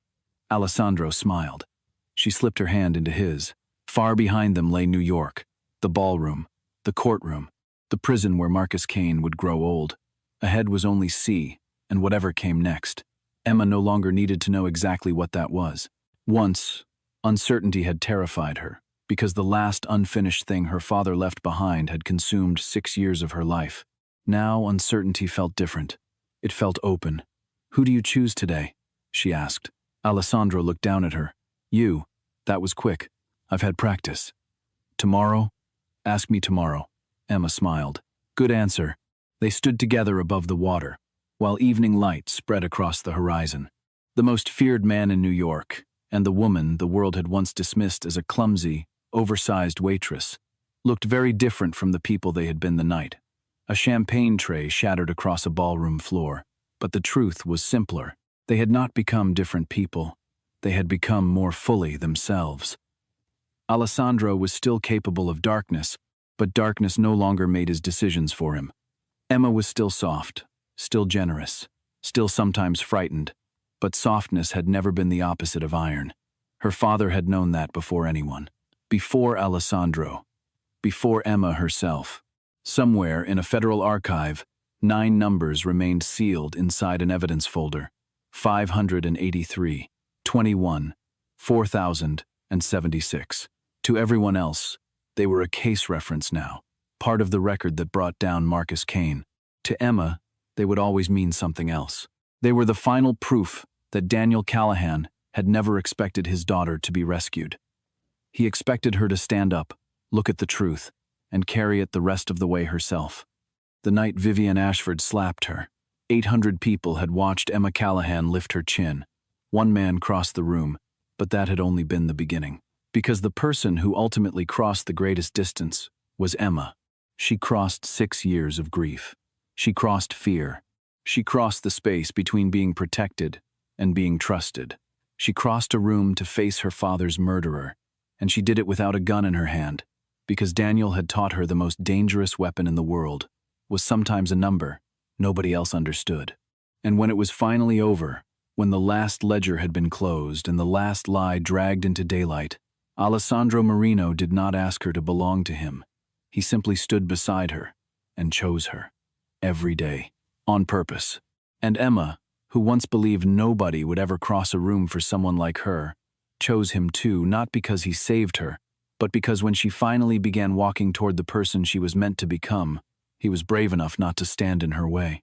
Alessandro smiled. She slipped her hand into his. Far behind them lay New York, the ballroom, the courtroom, the prison where Marcus Kane would grow old. Ahead was only sea, and whatever came next. Emma no longer needed to know exactly what that was. Once, uncertainty had terrified her, because the last unfinished thing her father left behind had consumed 6 years of her life. Now uncertainty felt different. It felt open. "Who do you choose today?" she asked. Alessandro looked down at her. "You. That was quick. I've had practice." "Tomorrow?" "Ask me tomorrow." Emma smiled. "Good answer." They stood together above the water, while evening light spread across the horizon. The most feared man in New York, and the woman the world had once dismissed as a clumsy, oversized waitress, looked very different from the people they had been the night. A champagne tray shattered across a ballroom floor, but the truth was simpler. They had not become different people. They had become more fully themselves. Alessandro was still capable of darkness, but darkness no longer made his decisions for him. Emma was still soft, still generous, still sometimes frightened, but softness had never been the opposite of iron. Her father had known that before anyone. Before Alessandro. Before Emma herself. Somewhere in a federal archive, 9 numbers remained sealed inside an evidence folder. 583, 21, 4076. To everyone else, they were a case reference now, part of the record that brought down Marcus Kane. To Emma, they would always mean something else. They were the final proof that Daniel Callahan had never expected his daughter to be rescued. He expected her to stand up, look at the truth, and carry it the rest of the way herself. The night Vivian Ashford slapped her, 800 people had watched Emma Callahan lift her chin. One man crossed the room, but that had only been the beginning. Because the person who ultimately crossed the greatest distance was Emma. She crossed 6 years of grief. She crossed fear. She crossed the space between being protected and being trusted. She crossed a room to face her father's murderer, and she did it without a gun in her hand, because Daniel had taught her the most dangerous weapon in the world was sometimes a number nobody else understood. And when it was finally over, when the last ledger had been closed and the last lie dragged into daylight, Alessandro Marino did not ask her to belong to him. He simply stood beside her and chose her. Every day. On purpose. And Emma, who once believed nobody would ever cross a room for someone like her, chose him too, not because he saved her, but because when she finally began walking toward the person she was meant to become, he was brave enough not to stand in her way.